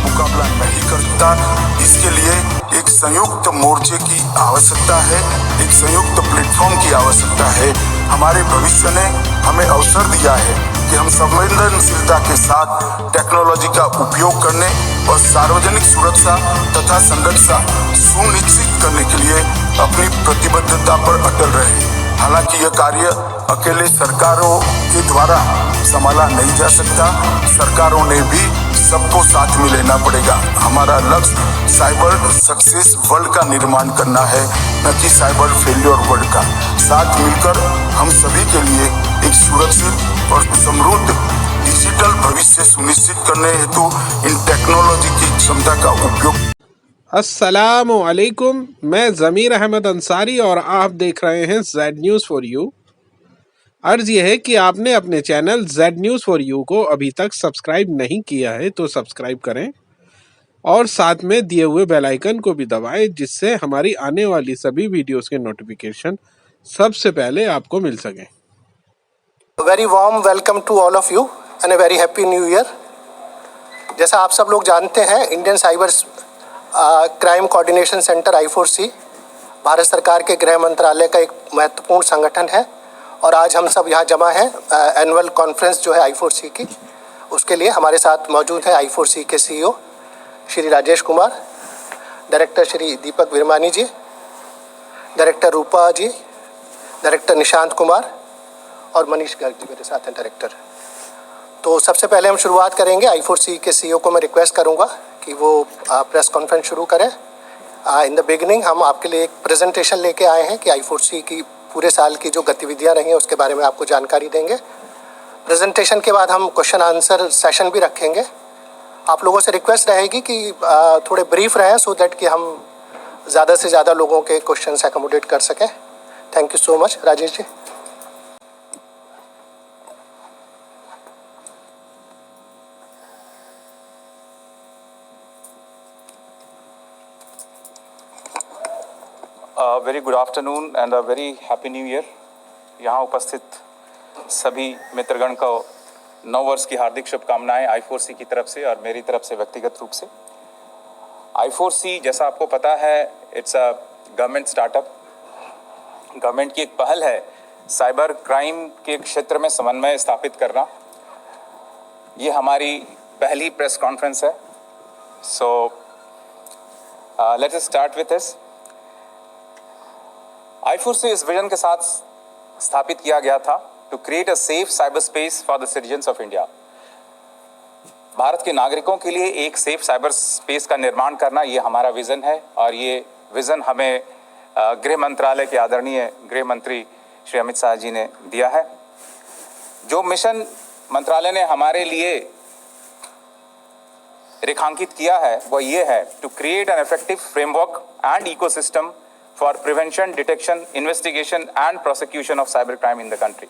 मुकाबला नहीं कर सकता। इसके लिए एक संयुक्त मोर्चे की आवश्यकता है, एक संयुक्त प्लेटफॉर्म की आवश्यकता है। हमारे भविष्य ने हमें अवसर दिया है कि हम संवेदनशीलता के साथ टेक्नोलॉजी का उपयोग करने और सार्वजनिक सुरक्षा तथा संरक्षा सुनिश्चित करने के लिए अपनी प्रतिबद्धता पर अटल रहे। हालांकि यह कार्य अकेले सरकारों के द्वारा संभाला नहीं जा सकता। सरकारों ने भी सबको साथ में लेना पड़ेगा। हमारा लक्ष्य साइबर सक्सेस वर्ल्ड का निर्माण करना है, न कि साइबर फेल्योर वर्ल्ड का। साथ मिलकर हम सभी के लिए एक सुरक्षित और समृद्ध डिजिटल भविष्य सुनिश्चित करने हेतु इन टेक्नोलॉजी की क्षमता का उपयोग। अस्सलामु अलैकुम, मैं ज़मीर अहमद अंसारी और आप देख रहे हैं जेड न्यूज़ फॉर यू। अर्ज़ यह है कि आपने अपने channel Z news for you को अभी तक सब्सक्राइब नहीं किया है तो सब्सक्राइब करें और साथ में दिए हुए बेल आइकन को भी दबाएं, जिससे हमारी आने वाली सभी वीडियोस के नोटिफिकेशन सबसे पहले आपको मिल सकें। Very warm welcome to all of you and a very happy new year. जैसा आप सब लोग जानते हैं, Indian cyber crime coordination centre I4C Bharat सरकार के गृह मंत्रालय का एक महत्वपूर्ण संगठन है और आज हम सब यहाँ जमा हैं एनुअल कॉन्फ्रेंस जो है I4C की, उसके लिए हमारे साथ मौजूद है I4C के CEO श्री राजेश कुमार, डायरेक्टर श्री दीपक विरमानी जी, डायरेक्टर रूपा जी, डायरेक्टर निशांत कुमार और मनीष गर्ग जी मेरे साथ हैं डायरेक्टर। तो सबसे पहले हम शुरुआत करेंगे। I4C के CEO को मैं रिक्वेस्ट करूंगा कि वो प्रेस कॉन्फ्रेंस शुरू करें। इन द बिगिनिंग हम आपके लिए एक प्रेजेंटेशन लेके आए हैं कि I4C की पूरे साल की जो गतिविधियां रही हैं उसके बारे में आपको जानकारी देंगे। प्रेजेंटेशन के बाद हम क्वेश्चन आंसर सेशन भी रखेंगे। आप लोगों से रिक्वेस्ट रहेगी कि थोड़े ब्रीफ रहें सो दैट कि हम ज़्यादा से ज़्यादा लोगों के क्वेश्चन एकोमोडेट कर सकें। Thank you so much. Rajesh ji. Very good afternoon and a very happy new year. यहाँ उपस्थित सभी मित्रगण को नव वर्ष की हार्दिक शुभकामनाएं I4C की तरफ से और मेरी तरफ से व्यक्तिगत रूप से। I4C जैसा आपको पता है, it's a government startup. Government की एक पहल है साइबर क्राइम के क्षेत्र में समन्वय स्थापित करना। ये हमारी पहली प्रेस कॉन्फ्रेंस है। So let's start with this. I4C इस विजन के साथ स्थापित किया गया था to create a safe cyber space for the citizens of India. Bharat के नागरिकों के लिए एक सेफ साइबर स्पेस का निर्माण करना, ये हमारा विजन है और ये विजन हमें गृह मंत्रालय के आदरणीय गृह मंत्री श्री अमित शाह जी ने दिया है। जो मिशन मंत्रालय ने हमारे लिए रेखांकित किया है वह ये है to create an effective framework and ecosystem for prevention, detection, investigation and prosecution of cyber crime in the country।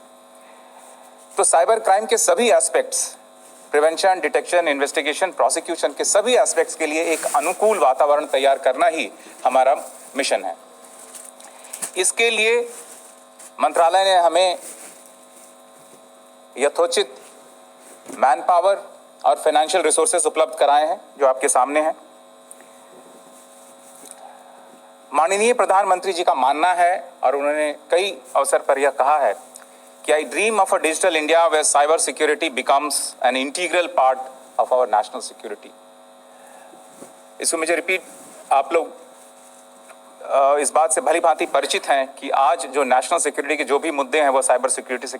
तो साइबर क्राइम के सभी aspects, prevention, detection, investigation, prosecution के सभी एस्पेक्ट्स के लिए एक अनुकूल वातावरण तैयार करना ही हमारा मिशन है। इसके लिए मंत्रालय ने हमें यथोचित मैन पावर और फाइनेंशियल रिसोर्सेज उपलब्ध कराए हैं जो आपके सामने हैं। माननीय प्रधानमंत्री जी का मानना है और उन्होंने कई अवसर पर यह कहा है कि I dream of a digital India where cyber security becomes an integral part of our national security. इसको मुझे रिपीट, आप लोग इस बात से भली भांति परिचित हैं कि आज जो नेशनल सिक्योरिटी के जो भी मुद्दे हैं वो साइबर सिक्योरिटी से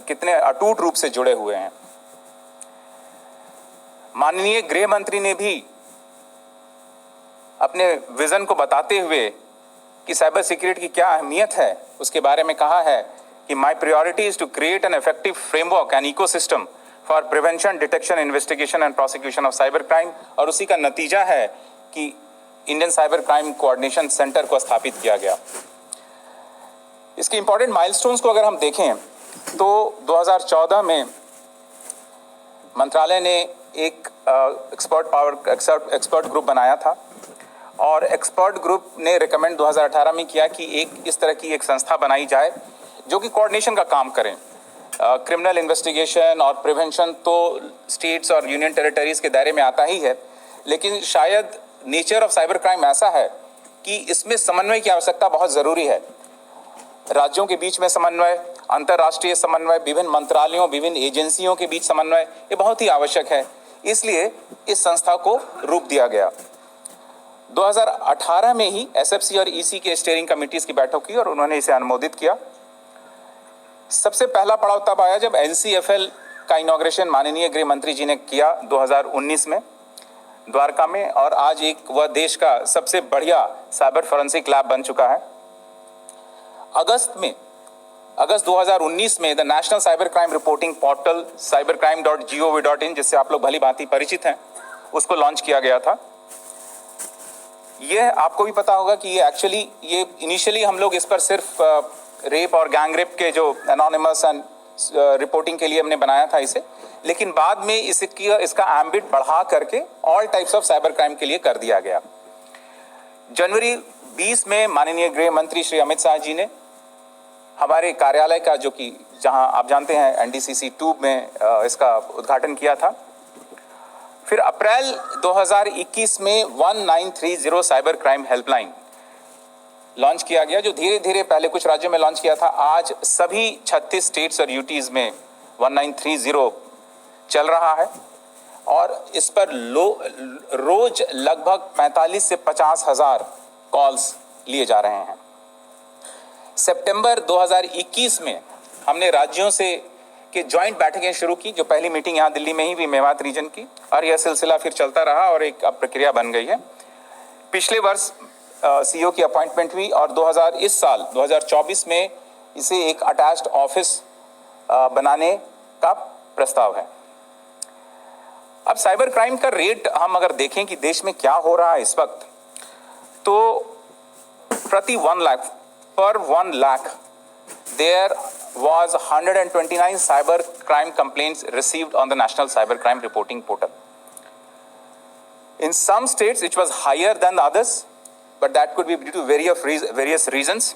कितने अटूट रूप से जुड़े हुए हैं। माननीय गृह मंत्री ने भी अपने विजन को बताते हुए कि साइबर सिक्योरिटी की क्या अहमियत है उसके बारे में कहा है कि my priority is to create an effective framework and ecosystem for prevention, detection, investigation and prosecution of cyber crime. और उसी का नतीजा है कि Indian cyber crime coordination centre को स्थापित किया गया। इसके इंपॉर्टेंट माइलस्टोन्स को अगर हम देखें तो 2014 में मंत्रालय ने एक एक्सपर्ट ग्रुप बनाया था और एक्सपर्ट ग्रुप ने रिकमेंड 2018 में किया कि इस तरह की एक संस्था बनाई जाए जो कि कोऑर्डिनेशन का काम करें। क्रिमिनल इन्वेस्टिगेशन और प्रिवेंशन तो स्टेट्स और यूनियन टेरिटरीज के दायरे में आता ही है, लेकिन शायद नेचर ऑफ साइबर क्राइम ऐसा है कि इसमें समन्वय की आवश्यकता बहुत ज़रूरी है। राज्यों के बीच में समन्वय, अंतर्राष्ट्रीय समन्वय, विभिन्न मंत्रालयों, विभिन्न एजेंसियों के बीच समन्वय, ये बहुत ही आवश्यक है। इसलिए इस संस्था को रूप दिया गया। 2018 में ही एसएफसी और ईसी के स्टीयरिंग कमेटीज की बैठक की और उन्होंने इसे अनुमोदित किया। सबसे पहला पड़ाव तब आया जब एनसीएफएल का इनॉग्रेशन माननीय गृह मंत्री जी ने किया 2019 में द्वारका में, और आज एक वह देश का सबसे बढ़िया साइबर फोरेंसिक लैब बन चुका है। अगस्त 2019 में the national cyber crime reporting portal cybercrime.gov.in, जिससे आप लोग भली भांति परिचित हैं, उसको लॉन्च किया गया था। यह आपको भी पता होगा कि ये इनिशियली हम लोग इस पर सिर्फ रेप और गैंग रेप के जो एनोनिमस एंड रिपोर्टिंग के लिए हमने बनाया था इसे, लेकिन बाद में इसका एम्बिट बढ़ा करके all types of cyber crime के लिए कर दिया गया। जनवरी 20 में माननीय गृह मंत्री श्री अमित शाह जी ने हमारे कार्यालय का, जो कि जहां आप जानते हैं एनडीसीसी 2 में इसका उद्घाटन किया था। फिर अप्रैल 2021 में 1930 साइबर क्राइम हेल्पलाइन लॉन्च किया गया, जो धीरे धीरे पहले कुछ राज्यों में लॉन्च किया था, आज सभी 36 स्टेट्स और यूटीज में 1930 चल रहा है। और इस पर रोज लगभग 45 से 50 हज़ार कॉल्स लिए जा रहे हैं। सितंबर 2021 में हमने राज्यों से के जॉइंट बैठकें शुरू की, जो पहली मीटिंग यहाँ दिल्ली में ही हुई मेवात रीजन की, और यह सिलसिला फिर चलता रहा और एक अब प्रक्रिया बन गई है। पिछले वर्ष सीईओ की अपॉइंटमेंट हुई और इस साल 2024 में इसे एक अटैच्ड ऑफिस बनाने का प्रस्ताव है। अब साइबर क्राइम का रेट हम अगर देखें कि देश में क्या हो रहा है इस वक्त, तो प्रति 1 लाख पर 1 lakh there was 129 cyber crime complaints received on the National Cyber Crime Reporting Portal. In some states it was higher than the others, but that could be due to various reasons.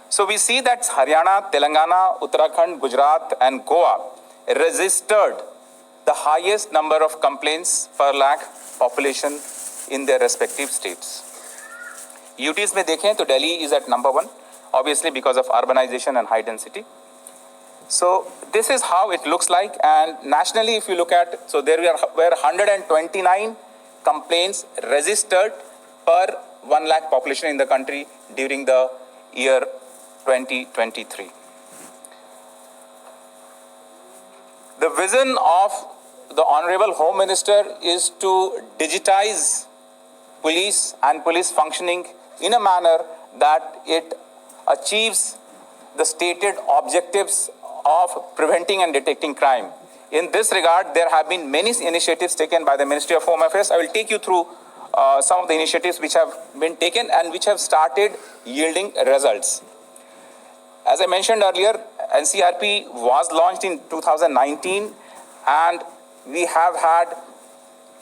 So we see that Haryana, Telangana, Uttarakhand, Gujarat and Goa registered the highest number of complaints per lakh population in their respective states. UTs में देखें तो Delhi is at number 1, obviously because of urbanization and high density. So this is how it looks like, and nationally if you look at, so there were 129 complaints registered per 1 lakh population in the country during the year 2023. The vision of the Honorable Home Minister is to digitize police and police functioning in a manner that it achieves the stated objectives of preventing and detecting crime. In this regard, there have been many initiatives taken by the Ministry of Home Affairs. I will take you through some of the initiatives which have been taken and which have started yielding results. As I mentioned earlier, NCRP was launched in 2019, and we have had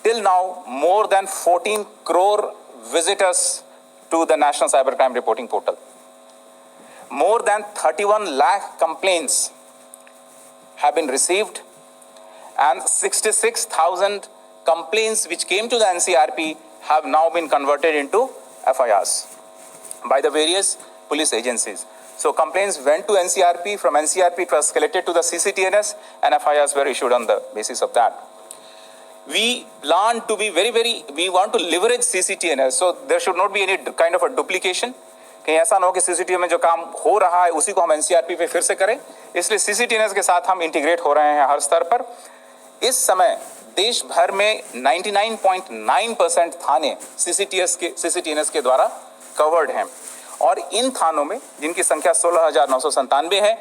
till now more than 14 crore visitors to the National Cybercrime Reporting Portal. More than 31 lakh complaints have been received, and 66,000 complaints which came to the NCRP have now been converted into FIRs by the various police agencies. So complaints went to NCRP, from NCRP it was escalated to the CCTNS, and FIRs were issued on the basis of that. We plan to be we want to leverage CCTNS, so there should not be any kind of a duplication. कहीं ऐसा ना हो कि CCTV में जो काम हो रहा है उसी को हम एनसीआरपी पे फिर से करें, इसलिए सीसीटीएनएस के साथ हम इंटीग्रेट हो रहे हैं हर स्तर पर। इस समय देश भर में 99.9% थाने सीसीटीएनएस के द्वारा कवर्ड हैं, और इन थानों में जिनकी संख्या 16,997 है,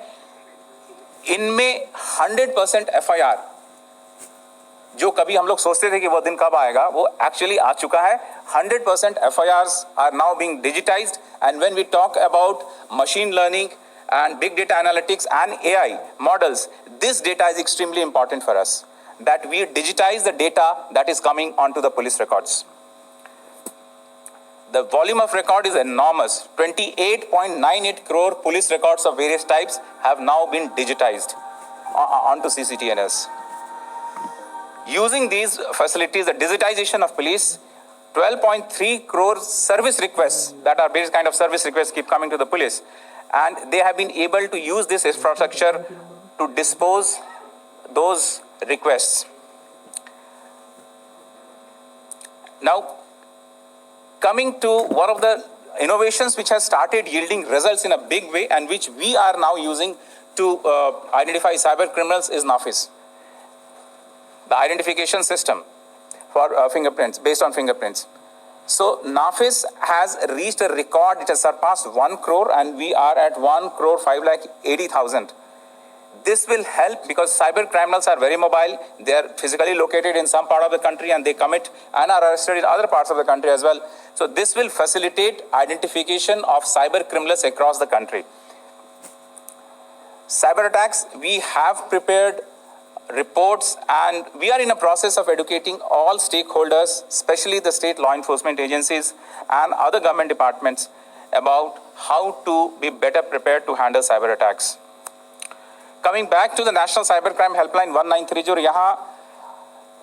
इनमें 100% एफआईआर, जो कभी हम लोग सोचते थे कि वो दिन कब आएगा, वो एक्चुअली आ चुका है। 100% FIRs are now being digitized, and when we talk about machine learning and big data analytics and AI models, this data is extremely important for us, that we digitize the data that is coming onto the police records. The volume of record is enormous. 28.98 crore police records of various types have now been digitized. onto CCTNS. Using these facilities, the digitization of police, 12.3 crore service requests that are basic kind of service requests keep coming to the police, and they have been able to use this infrastructure to dispose those requests. Now, coming to one of the innovations which has started yielding results in a big way and which we are now using to identify cyber criminals is NAFIS, the identification system for fingerprints, based on fingerprints. So NAFIS has reached a record. It has surpassed 1 crore and we are at 1 crore 5,80,000. This will help because cyber criminals are very mobile. They are physically located in some part of the country and they commit and are arrested in other parts of the country as well. So this will facilitate identification of cyber criminals across the country. Cyber attacks, we have prepared reports and we are in a process of educating all stakeholders, especially the state law enforcement agencies and other government departments about how to be better prepared to handle cyber attacks. Coming back to the National Cybercrime Helpline 1930, यहाँ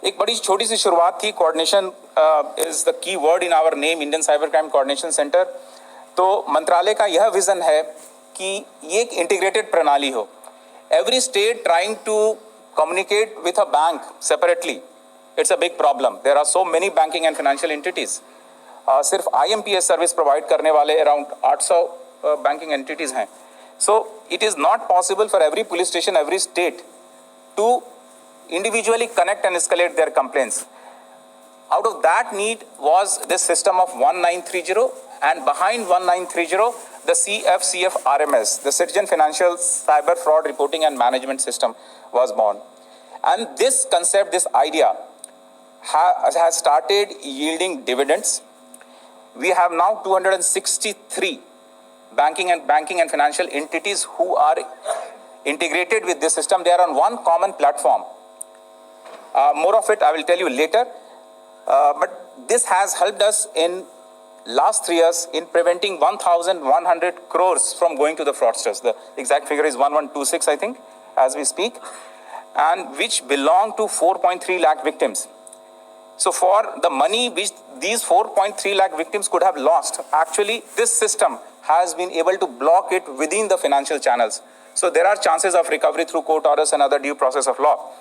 एक बड़ी छोटी सी शुरुआत थी. Coordination is the key word in our name, Indian cyber crime coordination centre. तो मंत्रालय का यह विजन है कि ये एक इंटीग्रेटेड प्रणाली हो. Every state trying to communicate with a bank separately, it's a big problem. There are so many banking and financial entities. सिर्फ IMPS सर्विस प्रोवाइड करने वाले अराउंड 800 बैंकिंग एंटिटीज हैं. So it is not possible for every police station, every state to individually connect and escalate their complaints. Out of that need was this system of 1930, and behind 1930, the CFCF RMS, the Citizen Financial Cyber Fraud Reporting and Management System, was born. And this concept, this idea has started yielding dividends. We have now 263 banking and financial entities who are integrated with this system. They are on one common platform. More of it I will tell you later. But this has helped us in last 3 years in preventing 1,100 crores from going to the fraudsters. The exact figure is 1126, I think, as we speak, and which belong to 4.3 lakh victims. So for the money which these 4.3 lakh victims could have lost, actually this system has been able to block it within the financial channels. So there are chances of recovery through court orders and other due process of law.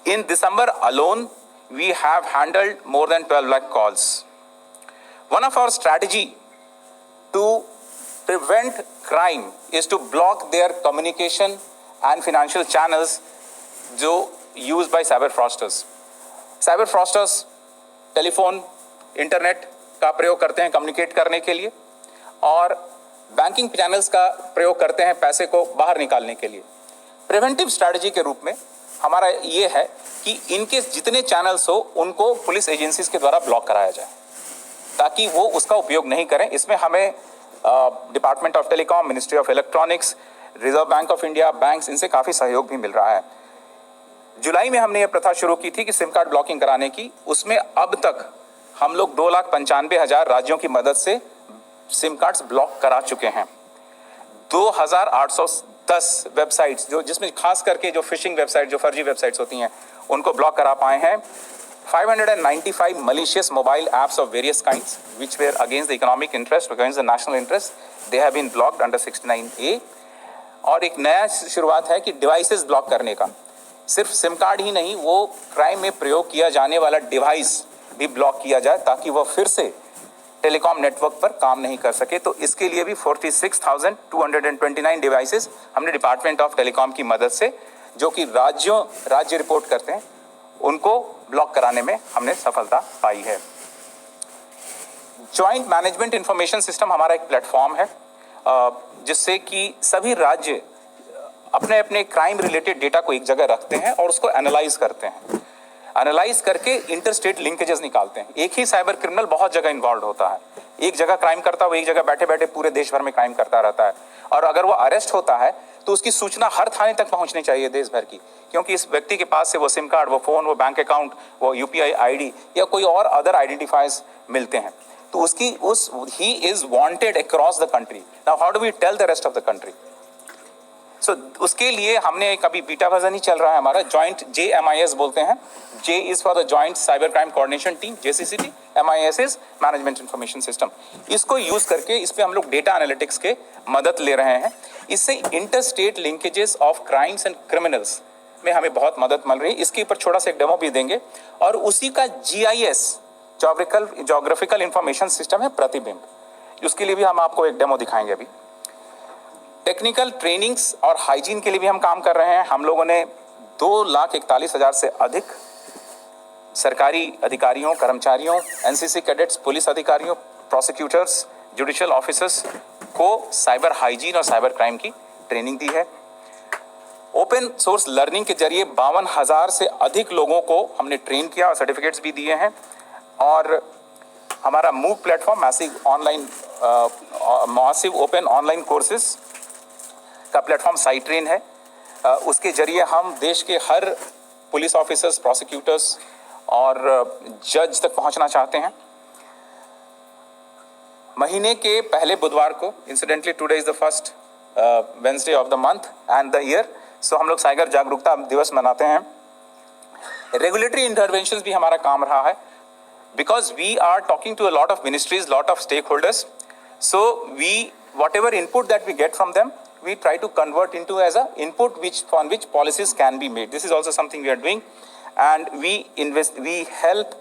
In December alone, we have handled more than 12 lakh calls. One of our strategy to prevent crime is to block their communication and financial channels used by cyber fraudsters. Cyber fraudsters telephone, internet का प्रयोग करते हैं communicate करने के लिए और banking channels का प्रयोग करते हैं पैसे को बाहर निकालने के लिए. प्रिवेंटिव स्ट्रैटेजी के रूप में हमारा ये है कि इनके जितने चैनल्स हो उनको पुलिस एजेंसीज के द्वारा ब्लॉक कराया जाए ताकि वो उसका उपयोग नहीं करें. इसमें हमें department of telecom, ministry of electronics, reserve bank of India, banks, इनसे काफ़ी सहयोग भी मिल रहा है. जुलाई में हमने ये प्रथा शुरू की थी कि सिम कार्ड ब्लॉकिंग कराने की. उसमें अब तक हम लोग 2,95,000 राज्यों की मदद से सिम कार्ड्स ब्लॉक करा चुके हैं. 2,810 वेबसाइट्स जिसमें खास करके जो फिशिंग वेबसाइट, जो फर्जी वेबसाइट्स होती हैं, उनको ब्लॉक करा पाए हैं. 595 malicious mobile apps of various kinds which were against the economic interest, against the national interest, they have been blocked under 69A. और एक नया शुरुआत है कि डिवाइसेस ब्लॉक करने का. सिर्फ सिम कार्ड ही नहीं, वो क्राइम में प्रयोग किया जाने वाला डिवाइस भी ब्लॉक किया जाए ताकि वह फिर से टेलीकॉम नेटवर्क पर काम नहीं कर सके. तो इसके लिए भी 46,229 डिवाइसेस हमने डिपार्टमेंट ऑफ टेलीकॉम की मदद से, जो कि राज्य रिपोर्ट करते हैं, उनको ब्लॉक कराने में हमने सफलता पाई है. जॉइंट मैनेजमेंट इंफॉर्मेशन सिस्टम हमारा एक प्लेटफॉर्म है जिससे कि सभी राज्य अपने अपने क्राइम रिलेटेड डेटा को एक जगह रखते हैं और उसको एनालाइज करते हैं. एनालाइज करके इंटर स्टेट लिंकेजेस निकालते हैं. एक ही साइबर क्रिमिनल बहुत जगह इन्वॉल्व होता है. एक जगह क्राइम करता है, वो एक जगह बैठे बैठे पूरे देश भर में क्राइम करता रहता है. और अगर वो अरेस्ट होता है तो उसकी सूचना हर थाने तक पहुंचनी चाहिए देश भर की, क्योंकि इस व्यक्ति के पास से वो सिम कार्ड, वो फोन, वो बैंक अकाउंट, वो UPI ID या कोई और अदर आइडेंटिफायर्स मिलते हैं. तो he is wanted across the country. Now how do we tell the rest of the country? So उसके लिए हमने एक अभी बीटा वर्जन ही चल रहा है हमारा, जॉइंट JMIS बोलते हैं। J is for the joint cyber crime coordination team, JCCT, MIS is management information system. इसको यूज करके इस पे हम लोग डेटा एनालिटिक्स के मदद ले रहे हैं। इससे inter state linkages of crimes and criminals में हमें बहुत मदद मिल रही है। इसके ऊपर छोटा सा एक डेमो भी देंगे। और उसी का GIS, जोग्राफिकल इंफॉर्मेशन सिस्टम है प्रतिबिंब, उसके लिए भी हम आपको एक डेमो दिखाएंगे अभी। टेक्निकल ट्रेनिंग्स और हाइजीन के लिए भी हम काम कर रहे हैं। हम लोगों ने 2,41,000 से अधिक सरकारी अधिकारियों, कर्मचारियों, NCC कैडेट्स, पुलिस अधिकारियों, प्रोसिक्यूटर्स, जुडिशियल ऑफिसर्स को साइबर हाइजीन और साइबर क्राइम की ट्रेनिंग दी है। ओपन सोर्स लर्निंग के जरिए 52,000 से अधिक लोगों को हमने ट्रेन किया और सर्टिफिकेट्स भी दिए हैं। और हमारा move platform massive open online courses का प्लेटफॉर्म साइट्रेन है। उसके जरिए हम देश के हर पुलिस ऑफिसर्स, प्रोसिक्यूटर्स और जज तक पहुंचना चाहते हैं। महीने के पहले बुधवार को, incidentally today is the first Wednesday of the month and the year, so हम लोग साइबर जागरूकता दिवस मनाते हैं। रेगुलेटरी इंटरवेंशंस भी हमारा काम रहा है, because we are talking to a lot of ministries, lot of stakeholders, so whatever input that we get from them, we try to convert into as a input on which policies can be made. This is also something we are doing, and we help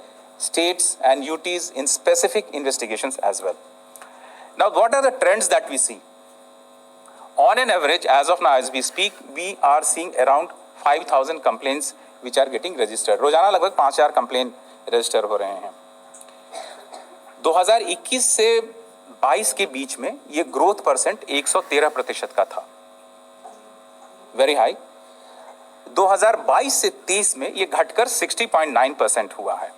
states and UTs in specific investigations as well. Now, what are the trends that we see? On an average, as of now, as we speak, we are seeing around 5,000 complaints which are getting registered. रोजाना लगभग 5,000 complain register हो रहे हैं। 2021 से 22 के बीच में ये growth percent 113% का था, वेरी हाई। 2022 से 23 में ये घटकर 60.9% हुआ है।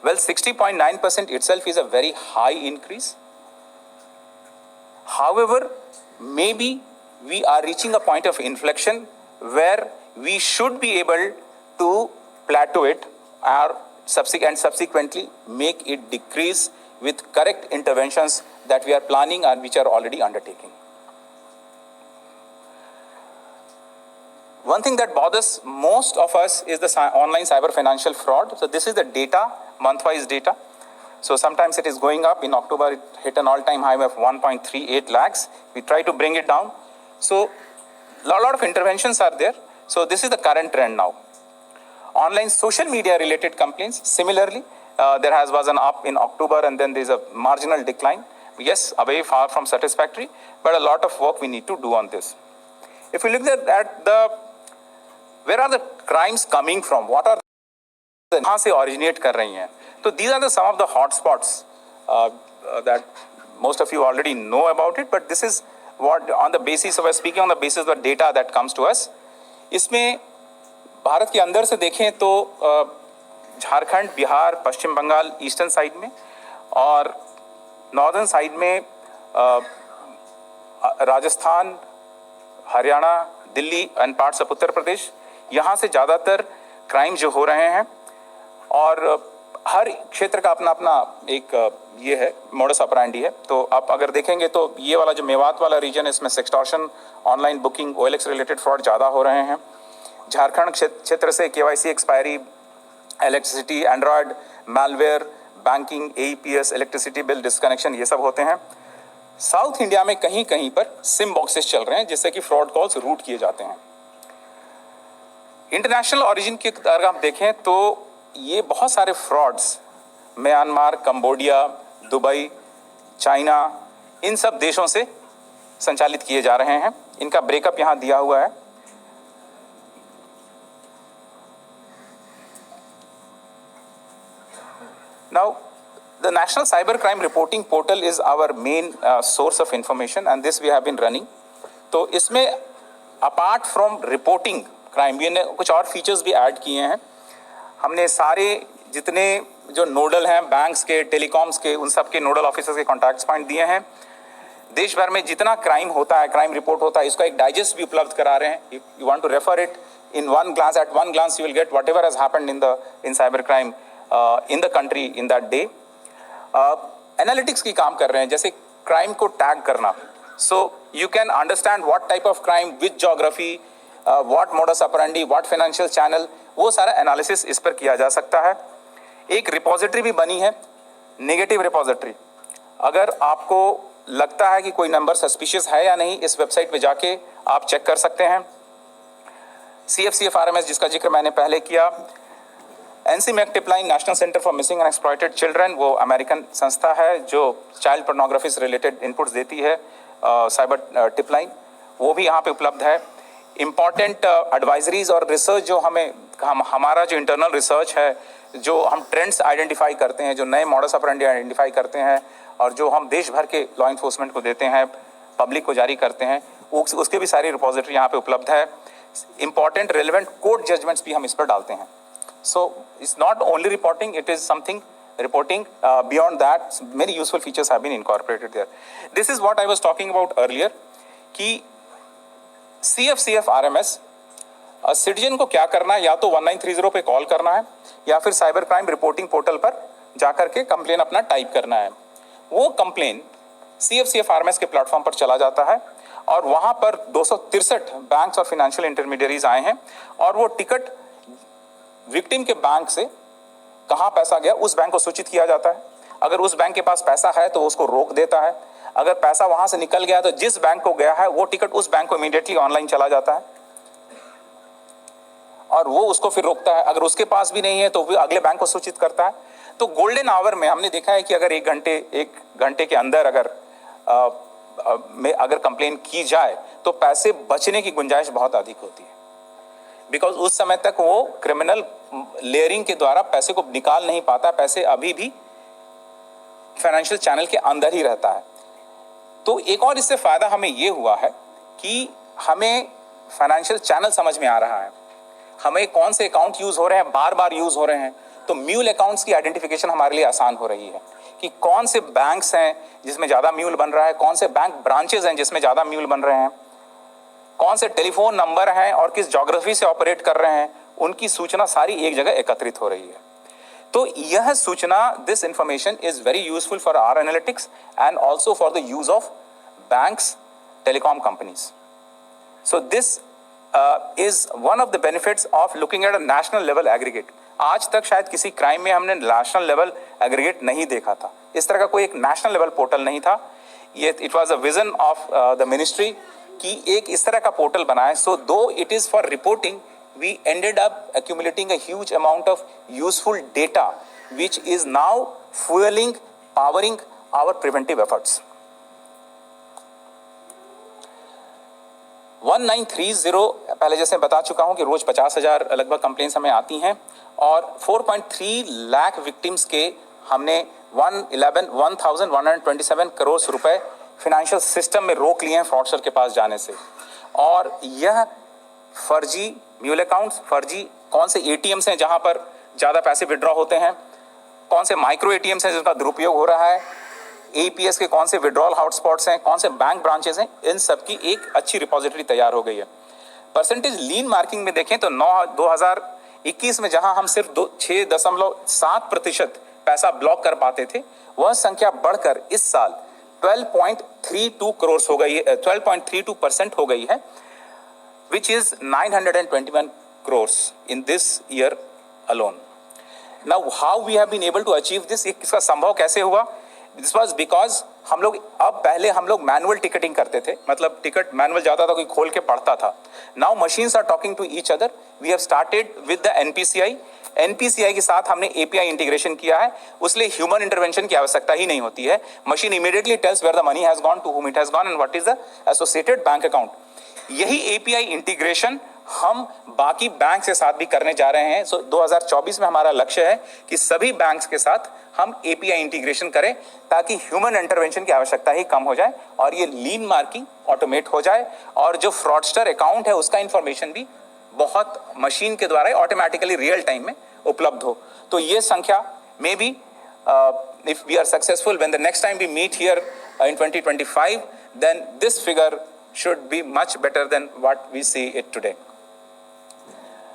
Well, 60.9% itself is a very high increase. However, maybe we are reaching a point of inflection where we should be able to plateau it or subsequently make it decrease with correct interventions that we are planning and which are already undertaking. One thing that bothers most of us is the online cyber financial fraud. So this is the data, month-wise data. So sometimes it is going up. In October, it hit an all-time high of 1.38 lakhs. We try to bring it down. So a lot of interventions are there. So this is the current trend now. Online social media related complaints, similarly, there was an up in October and then there is a marginal decline. Yes, away far from satisfactory, but a lot of work we need to do on this. If we look at where are the crimes coming from? What are कहाँ से originate कर रही हैं? So these are some of the hotspots that most of you already know about it, but this is what on the basis of speaking on the basis of the data that comes to us. इसमें भारत के अंदर से देखें तो Jharkhand, Bihar, Paschim Bengal eastern side में और northern side में Rajasthan, Haryana, Delhi and parts of Uttar Pradesh, यहाँ से ज़्यादातर क्राइम जो हो रहे हैं। और हर क्षेत्र का अपना अपना एक ये है मोडस ऑपरेंडी है। तो आप अगर देखेंगे तो ये वाला जो मेवात वाला रीजन है, इसमें sextortion, online booking, OLX related fraud ज़्यादा हो रहे हैं। झारखंड क्षेत्र से KYC expiry, electricity, Android, malware, banking, AEPS, electricity bill disconnection, ये सब होते हैं। साउथ इंडिया में कहीं कहीं पर सिम बॉक्सेस चल रहे हैं जिससे कि फ्रॉड कॉल्स रूट किए जाते हैं। इंटरनेशनल ओरिजिन की अगर आप देखें तो ये बहुत सारे frauds Myanmar, Cambodia, Dubai, China, इन सब देशों से संचालित किए जा रहे हैं। इनका ब्रेकअप यहाँ दिया हुआ है। Now, the National Cyber Crime Reporting Portal is our main source of information, and this we have been running. तो इसमें apart from reporting crime, ये कुछ और फीचर्स भी ऐड किए हैं। हमने सारे जितने जो नोडल हैं बैंक्स के, टेलीकॉम्स के, उन सब के नोडल ऑफिसर्स के कॉन्टैक्ट पॉइंट दिए हैं। देश भर में जितना क्राइम होता है, क्राइम रिपोर्ट होता है, इसका एक डाइजेस्ट भी उपलब्ध करा रहे हैं। You want to refer it in one glance, at one glance you will get whatever has happened in cyber crime in the country in that day. Analytics की काम कर रहे हैं, जैसे क्राइम को टैग करना। So you can understand what type of crime, which geography, what modus operandi, what financial channel, वो सारा एनालिसिस इस पर किया जा सकता है। एक रिपोजिटरी भी बनी है, नेगेटिव रिपोजिटरी। अगर आपको लगता है कि कोई नंबर सस्पिशियस है या नहीं, इस वेबसाइट पे जाके आप चेक कर सकते हैं। CFCF-RMS जिसका जिक्र मैंने पहले किया, NCMEC tipline, national centre for missing and exploited children, वो अमेरिकन संस्था है जो चाइल्ड पोर्नोग्राफी से रिलेटेड इनपुट्स देती है, साइबर टिपलाइन, वो भी यहाँ पे उपलब्ध है। इम्पॉर्टेंट एडवाइजरीज और रिसर्च जो हमारा जो इंटरनल रिसर्च है, जो हम ट्रेंड्स आइडेंटिफाई करते हैं, जो नए मॉडस ऑपरेंडी आइडेंटिफाई करते हैं और जो हम देश भर के लॉ इन्फोर्समेंट को देते हैं, पब्लिक को जारी करते हैं, उसके भी सारी रिपोजिटरी यहाँ पे उपलब्ध है। इम्पॉर्टेंट रेलिवेंट कोर्ट जजमेंट्स भी हम इस पर डालते हैं। So it's not only reporting, it is something reporting beyond that. Many useful features have been incorporated there. This is what I was talking about earlier कि CFCF-RMS सिटीजन को क्या करना है, या तो 1930 पे कॉल करना है या फिर साइबर क्राइम रिपोर्टिंग पोर्टल पर जाकर के कंप्लेन अपना टाइप करना है। वो कंप्लेन CFCF-RMS के प्लेटफॉर्म पर चला जाता है और वहाँ पर 263 बैंक्स और फाइनेंशियल इंटरमीडियरीज आए हैं और वो टिकट विक्टिम के बैंक से कहाँ पैसा गया उस बैंक को सूचित किया जाता है। अगर उस बैंक के पास पैसा है तो उसको रोक देता है। अगर पैसा वहां से निकल गया तो जिस बैंक को गया है वो टिकट उस बैंक को इमीडिएटली ऑनलाइन चला जाता है और वो उसको फिर रोकता है। अगर उसके पास भी नहीं है तो वो अगले बैंक को सूचित करता है। तो गोल्डन आवर में हमने देखा है कि अगर एक घंटे के अंदर अगर कंप्लेन की जाए तो पैसे बचने की गुंजाइश बहुत अधिक होती है, बिकॉज उस समय तक वो क्रिमिनल लेयरिंग के द्वारा पैसे को निकाल नहीं पाता, पैसे अभी भी फाइनेंशियल चैनल के अंदर ही रहता है। तो एक और इससे फायदा हमें ये हुआ है कि हमें फाइनेंशियल चैनल समझ में आ रहा है, हमें कौन से अकाउंट यूज हो रहे हैं, बार बार यूज हो रहे हैं। तो म्यूल अकाउंट्स की आइडेंटिफिकेशन हमारे लिए आसान हो रही है कि कौन से बैंक्स हैं जिसमें ज़्यादा म्यूल बन रहा है, कौन से बैंक ब्रांचेज हैं जिसमें ज़्यादा म्यूल बन रहे हैं, कौन से टेलीफोन नंबर हैं और किस ज्योग्राफी से ऑपरेट कर रहे हैं, उनकी सूचना सारी एक जगह एकत्रित हो रही है। तो यह सूचना, this information is very useful for our analytics and also for the use of banks, telecom companies. So this is one of the benefits of looking at a national level aggregate. आज तक शायद किसी crime में हमने national level aggregate नहीं देखा था, इस तरह का कोई एक नेशनल लेवल पोर्टल नहीं था। ये it was a vision of the ministry कि एक इस तरह का पोर्टल बनाए। सो दो it is for reporting, we ended up accumulating a huge amount of useful data which is now fueling, powering our preventive efforts. 1930 पहले जैसे बता चुका हूं कि रोज 50,000 लगभग कंप्लेंट्स हमें आती हैं और 4.3 लाख विक्टिम्स के हमने 1127 करोड़ रुपए फाइनेंशियल सिस्टम में रोक लिए हैं फ्रॉडस्टर के पास जाने से। और यह फर्जी म्यूल अकाउंट्स, फर्जी कौन से एटीएम्स हैं जहां पर ज़्यादा पैसे विड्रॉ होते हैं, कौन से माइक्रो एटीएम्स हैं जिनका दुरुपयोग हो रहा है, एपीएस के कौन से विड्रॉल हॉटस्पॉट्स हैं, कौन से बैंक ब्रांचेस हैं, इन सब की एक अच्छी रिपोजिटरी तैयार हो गई है। परसेंटेज लीन मार्किंग में देखें तो 2021 में जहां हम सिर्फ 6.7% पैसा ब्लॉक कर पाते थे, वह संख्या बढ़कर इस साल 12.32 करोड़ हो गई है, 12.32% हो गई है, which is 921 crores in this year alone. Now how we have been able to achieve this, इसका संभव कैसे हुआ? This was because पहले हम लोग मैनुअल टिकटिंग करते थे, मतलब टिकट मैनुअल जाता था, कोई खोल के पढ़ता था। Now machines are talking to each other. We have started with the NPCI के साथ हमने API इंटीग्रेशन किया है, उसलिए ह्यूमन इंटरवेंशन की आवश्यकता ही नहीं होती है। Machine immediately tells where the money has gone, to whom it has gone and what is the associated bank account. यही API इंटीग्रेशन हम बाकी बैंक के साथ भी करने जा रहे हैं। 2024 में हमारा लक्ष्य है कि सभी बैंक्स के साथ हम API इंटीग्रेशन करें ताकि ह्यूमन इंटरवेंशन की आवश्यकता ही कम हो जाए और ये लीन मार्किंग ऑटोमेट हो जाए और जो फ्रॉडस्टर अकाउंट है उसका इंफॉर्मेशन भी बहुत मशीन के द्वारा ऑटोमेटिकली रियल टाइम में उपलब्ध हो। तो ये संख्या में भी if we are successful when the next time we meet here in 2025 then this figure should be much better than what we see it today.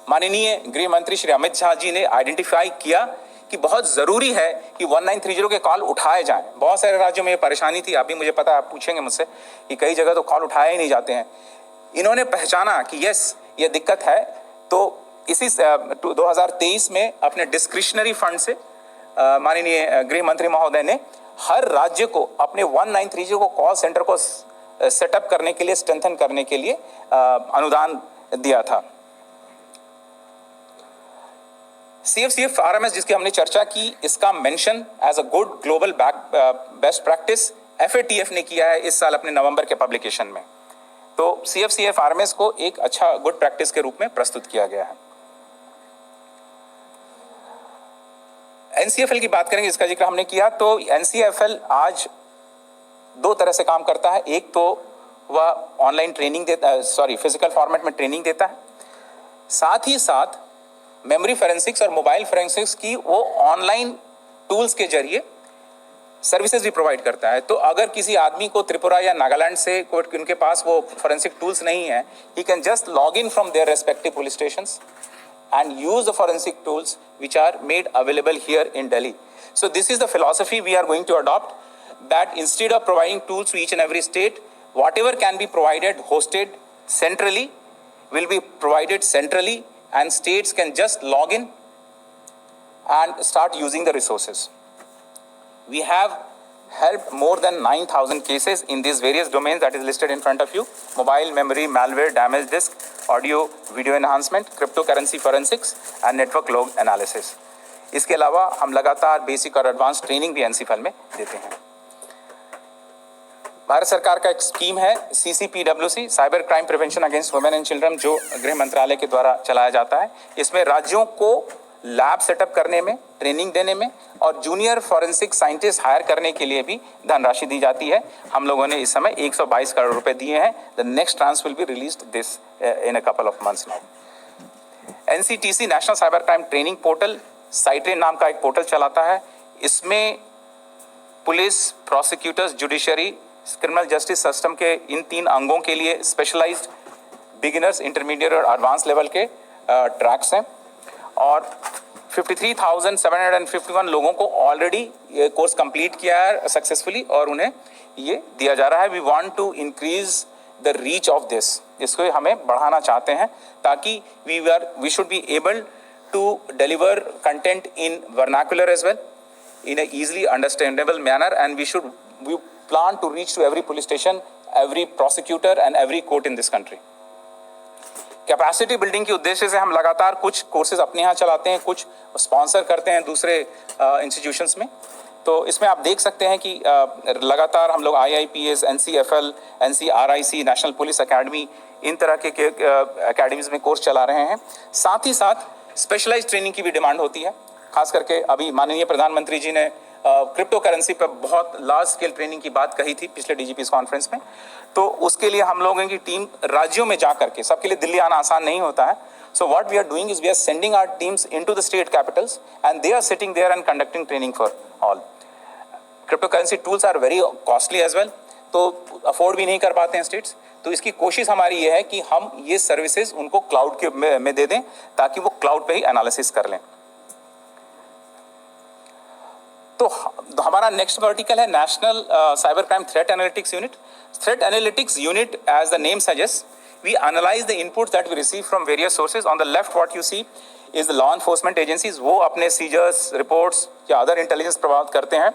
माननीय गृह मंत्री श्री अमित शाह जी ने आइडेंटिफाई किया कि बहुत ज़रूरी है कि 1930 के कॉल उठाए जाएं। बहुत सारे राज्यों में ये परेशानी थी, अभी मुझे पता है, आप पूछेंगे मुझसे कि कई जगह तो कॉल उठाए ही नहीं जाते हैं। इन्होंने पहचाना कि यस ये दिक्कत है, तो इसी 2023 में अपने डिस्क्रिशनरी फंड से माननीय गृह मंत्री महोदय ने हर राज्य को अपने 1930 को कॉल सेंटर को सेटअप करने के लिए, स्ट्रेंथन करने के लिए अनुदान दिया था। CFCF RMS जिसकी हमने चर्चा की, इसका mention as a good global best practice FATF ने किया है इस साल अपने नवंबर के पब्लिकेशन में। तो CFCF RMS को एक अच्छा गुड प्रैक्टिस के रूप में प्रस्तुत किया गया है। NCFL की बात करेंगे, इसका जिक्र हमने किया। तो NCFL आज दो तरह से काम करता है। एक तो वह ऑनलाइन ट्रेनिंग देता है, फिजिकल फॉर्मेट में ट्रेनिंग देता है, साथ ही साथ मेमोरी फोरेंसिक्स और मोबाइल फोरेंसिक्स की वो ऑनलाइन टूल्स के जरिए सर्विसेज भी प्रोवाइड करता है। तो अगर किसी आदमी को त्रिपुरा या नागालैंड से उनके पास वो फोरेंसिक टूल्स नहीं है, he can just log in from their respective police stations and use the forensic tools which are made available here in Delhi. So this is the philosophy we are going to adopt, that instead of providing tools to each and every state, whatever can be provided, hosted centrally, will be provided centrally, and states can just log in and start using the resources. We have helped more than 9,000 cases in these various domains that is listed in front of you: mobile, memory, malware, damaged disk, audio, video enhancement, cryptocurrency forensics and network log analysis. इसके अलावा हम लगातार basic और advance training भी NCFL में देते हैं। भारत सरकार का एक स्कीम है CCPWC, cyber crime prevention against women and children, जो गृह मंत्रालय के द्वारा चलाया जाता है। इसमें राज्यों को लैब सेटअप करने में, ट्रेनिंग देने में और जूनियर फॉरेंसिक साइंटिस्ट हायर करने के लिए भी धनराशि दी जाती है। हम लोगों ने इस समय 122 करोड़ रुपए दिए हैं। The next trans will be released this in a couple of months now. NCTC national cyber crime training portal, CyTrain नाम का एक पोर्टल चलाता है। इसमें police, prosecutors, judiciary, criminal justice system के इन 3 अंगों के लिए स्पेशलाइज्ड बिगिनर्स, इंटरमीडिएट और एडवांस लेवल के ट्रैक्स हैं और 53,751 लोगों को ऑलरेडी ये कोर्स कंप्लीट किया है सक्सेसफुली और उन्हें ये दिया जा रहा है। We want to increase the reach of this, इसको हमें बढ़ाना चाहते हैं ताकि we should be able to deliver content in vernacular as well in a easily understandable manner, and we plan to reach to every police station, every prosecutor and every court in this country. Capacity building के उद्देश्य से हम लगातार कुछ courses अपने यहाँ चलाते हैं, कुछ स्पॉन्सर करते हैं दूसरे इंस्टीट्यूशंस में। तो इसमें आप देख सकते हैं कि लगातार हम लोग IIPS, NCFL, NCRIC, national police academy, इन तरह के एकेडमीज में कोर्स चला रहे हैं। साथ ही साथ स्पेशलाइज्ड ट्रेनिंग की भी डिमांड होती है। खास करके अभी माननीय प्रधानमंत्री जी ने क्रिप्टो करेंसी पर बहुत लार्ज स्केल ट्रेनिंग की बात कही थी पिछले DGP's कॉन्फ्रेंस में। तो उसके लिए हम लोगों की टीम राज्यों में जा करके, सबके लिए दिल्ली आना आसान नहीं होता है। So what we are doing is we are sending our teams into the state capitals and they are sitting there and conducting training for all. Cryptocurrency tools are very costly as well, तो afford भी नहीं कर पाते हैं states. तो इसकी कोशिश हमारी ये है कि हम ये सर्विसेज उनको क्लाउड के में दे दें ताकि वो क्लाउड पे ही एनालिसिस कर लें। तो हमारा नेक्स्ट वर्टिकल है national cyber crime threat analytics unit. Threat analytics unit, as the name suggest, we analyze the inputs that we receive from various sources. On the left what you see is the law enforcement agencies, वो अपने seizures, reports या other intelligence प्रभावित करते हैं।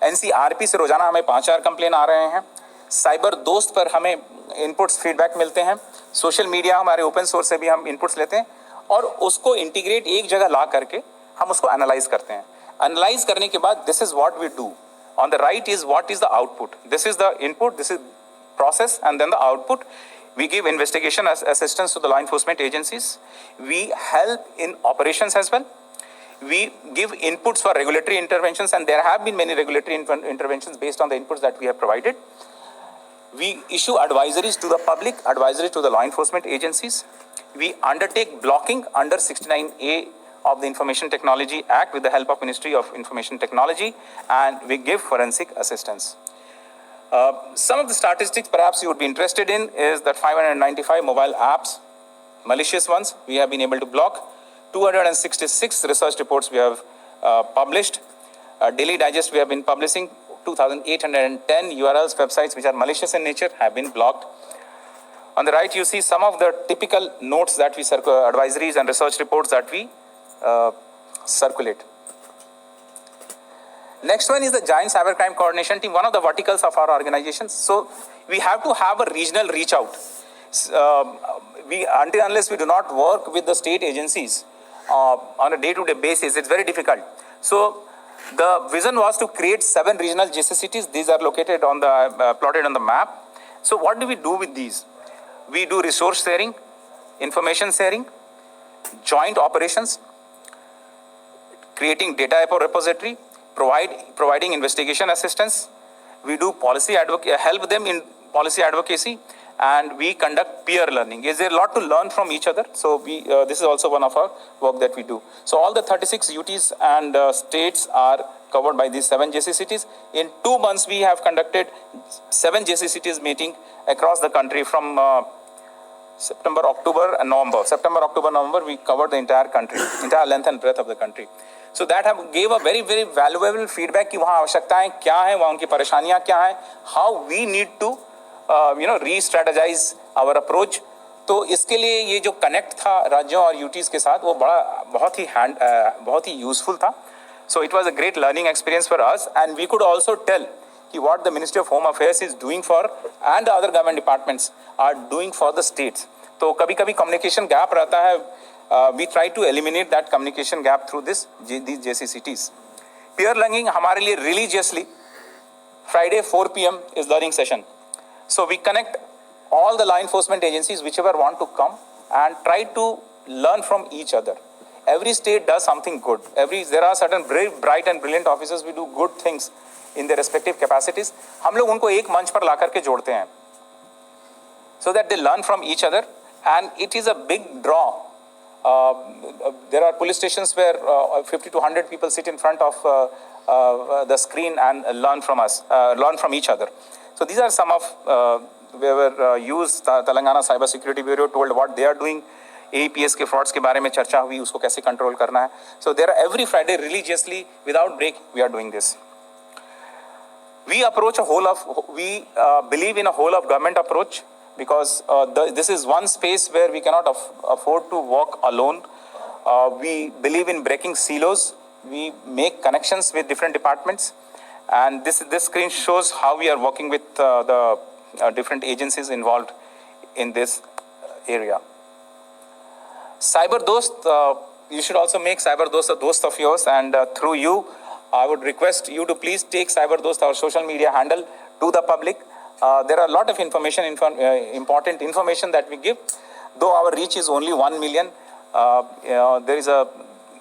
NCRP से रोजाना हमें 5-4 complain आ रहे हैं। साइबर दोस्त पर हमें इनपुट्स, फीडबैक मिलते हैं। सोशल मीडिया, हमारे ओपन सोर्स से भी हम इनपुट्स लेते हैं और उसको इंटीग्रेट एक जगह ला करके हम उसको एनालाइज करते हैं। एनालाइज करने के बाद this is what we do. On the right is what is the output. This is the input, this is process, and then the output. We give investigation assistance to the law enforcement agencies. We help in operations as well. We give inputs for regulatory interventions, and there have been many regulatory interventions based on the inputs that we have provided. We issue advisories to the public, advisories to the law enforcement agencies. We undertake blocking under 69A of the Information Technology Act with the help of Ministry of Information Technology, and we give forensic assistance. Some of the statistics perhaps you would be interested in is that 595 mobile apps, malicious ones, we have been able to block. 266 research reports we have published. Daily Digest, we have been publishing 2,810 URLs, websites which are malicious in nature have been blocked. On the right, you see some of the typical notes that we advisories and research reports that we circulate. Next one is the Giant Cybercrime Coordination Team, one of the verticals of our organization. So we have to have a regional reach out. Until unless we do not work with the state agencies on a day-to-day basis, it's very difficult. So the vision was to create 7 regional GCCTs. These are located on the plotted on the map. So what do we do with these? We do resource sharing, information sharing, joint operations, creating data repository, providing investigation assistance. We do policy help them in policy advocacy, and we conduct peer learning. Is there a lot to learn from each other? So this is also one of our work that we do. So all the 36 UTs and states are covered by these 7 JCCTs. In 2 months, we have conducted 7 JCCTs meeting across the country from September, October, and November. September, October, November, we covered the entire country, entire length and breadth of the country. So that gave a very, very valuable feedback कि वहाँ आवश्यकताएं क्या हैं, वहाँ उनकी परेशानियाँ क्या हैं, how we need to re-strategize our approach. तो इसके लिए ये जो connect था राज्यों और UTs के साथ वो बहुत ही useful था. So it was a great learning experience for us, and we could also tell what the Ministry of Home Affairs is doing for, and the other government departments are doing for the states. तो कभी-कभी communication gap रहता है. We try to eliminate that communication gap through these JCCTs. Peer learning हमारे लिए religiously Friday 4 PM is learning session. So we connect all the law enforcement agencies whichever want to come and try to learn from each other. Every state does something good. There are certain brave, bright and brilliant officers who do good things in their respective capacities. हम लोग उनको एक मंच पर ला करके जोड़ते हैं, so that they learn from each other, and it is a big draw. There are police stations where 50 to 100 people sit in front of the screen and learn from each other. So these are some of where used. Telangana Cyber Security Bureau told what they are doing. AEPS के frauds के बारे में चर्चा हुई, उसको कैसे control करना है. So there are every Friday religiously without break we are doing this. We believe in a whole of government approach, because this is one space where we cannot afford to walk alone. We believe in breaking silos. We make connections with different departments, and this screen shows how we are working with the different agencies involved in this area. CyberDost, you should also make CyberDost a dost of yours, and through you, I would request you to please take CyberDost, our social media handle, to the public. There are a lot of important information that we give. Though our reach is only 1 million,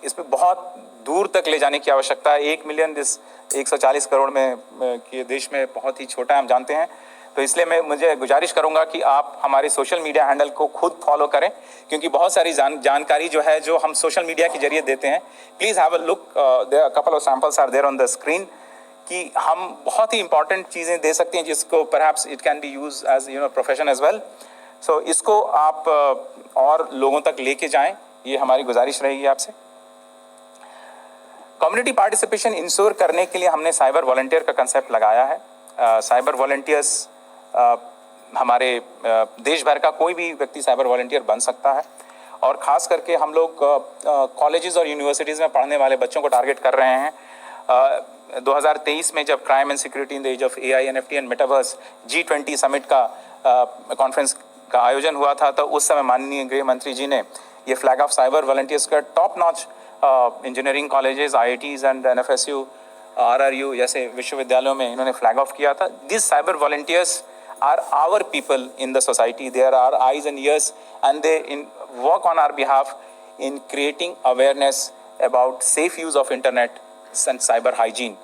इसमें बहुत दूर तक ले जाने की आवश्यकता है. 1 million 140 crore में के देश में बहुत ही छोटा है, हम जानते हैं. तो इसलिए मुझे गुजारिश करूंगा कि आप हमारे सोशल मीडिया हैंडल को खुद फॉलो करें, क्योंकि बहुत सारी जानकारी जो है जो हम सोशल मीडिया के जरिए देते हैं. Please have a look, there couple of samples are there on the screen, कि हम बहुत ही इंपॉर्टेंट चीज़ें दे सकते हैं जिसको perhaps it can be use as profession as well. So इसको आप और लोगों तक लेके जाएं, ये हमारी गुजारिश रहेगी आपसे. कम्युनिटी पार्टिसिपेशन इंश्योर करने के लिए हमने साइबर वॉलंटियर का कंसेप्ट लगाया है. साइबर वॉलंटियर्स हमारे देश भर का कोई भी व्यक्ति साइबर वॉलंटियर बन सकता है, और ख़ास करके हम लोग कॉलेजेस और यूनिवर्सिटीज़ में पढ़ने वाले बच्चों को टारगेट कर रहे हैं. 2023 में जब crime and security in the age of AI, NFT and metaverse G20 summit का कॉन्फ्रेंस का आयोजन हुआ था, तो उस समय माननीय गृह मंत्री जी ने ये फ्लैग ऑफ साइबर वॉलंटियर्स का top notch engineering colleges, IITs and NFSU, RRU जैसे विश्वविद्यालयों में इन्होंने फ्लैग ऑफ किया था. This cyber volunteers are our people in the society. They are our eyes and ears, and they work on our behalf in creating awareness about safe use of internet and cyber hygiene.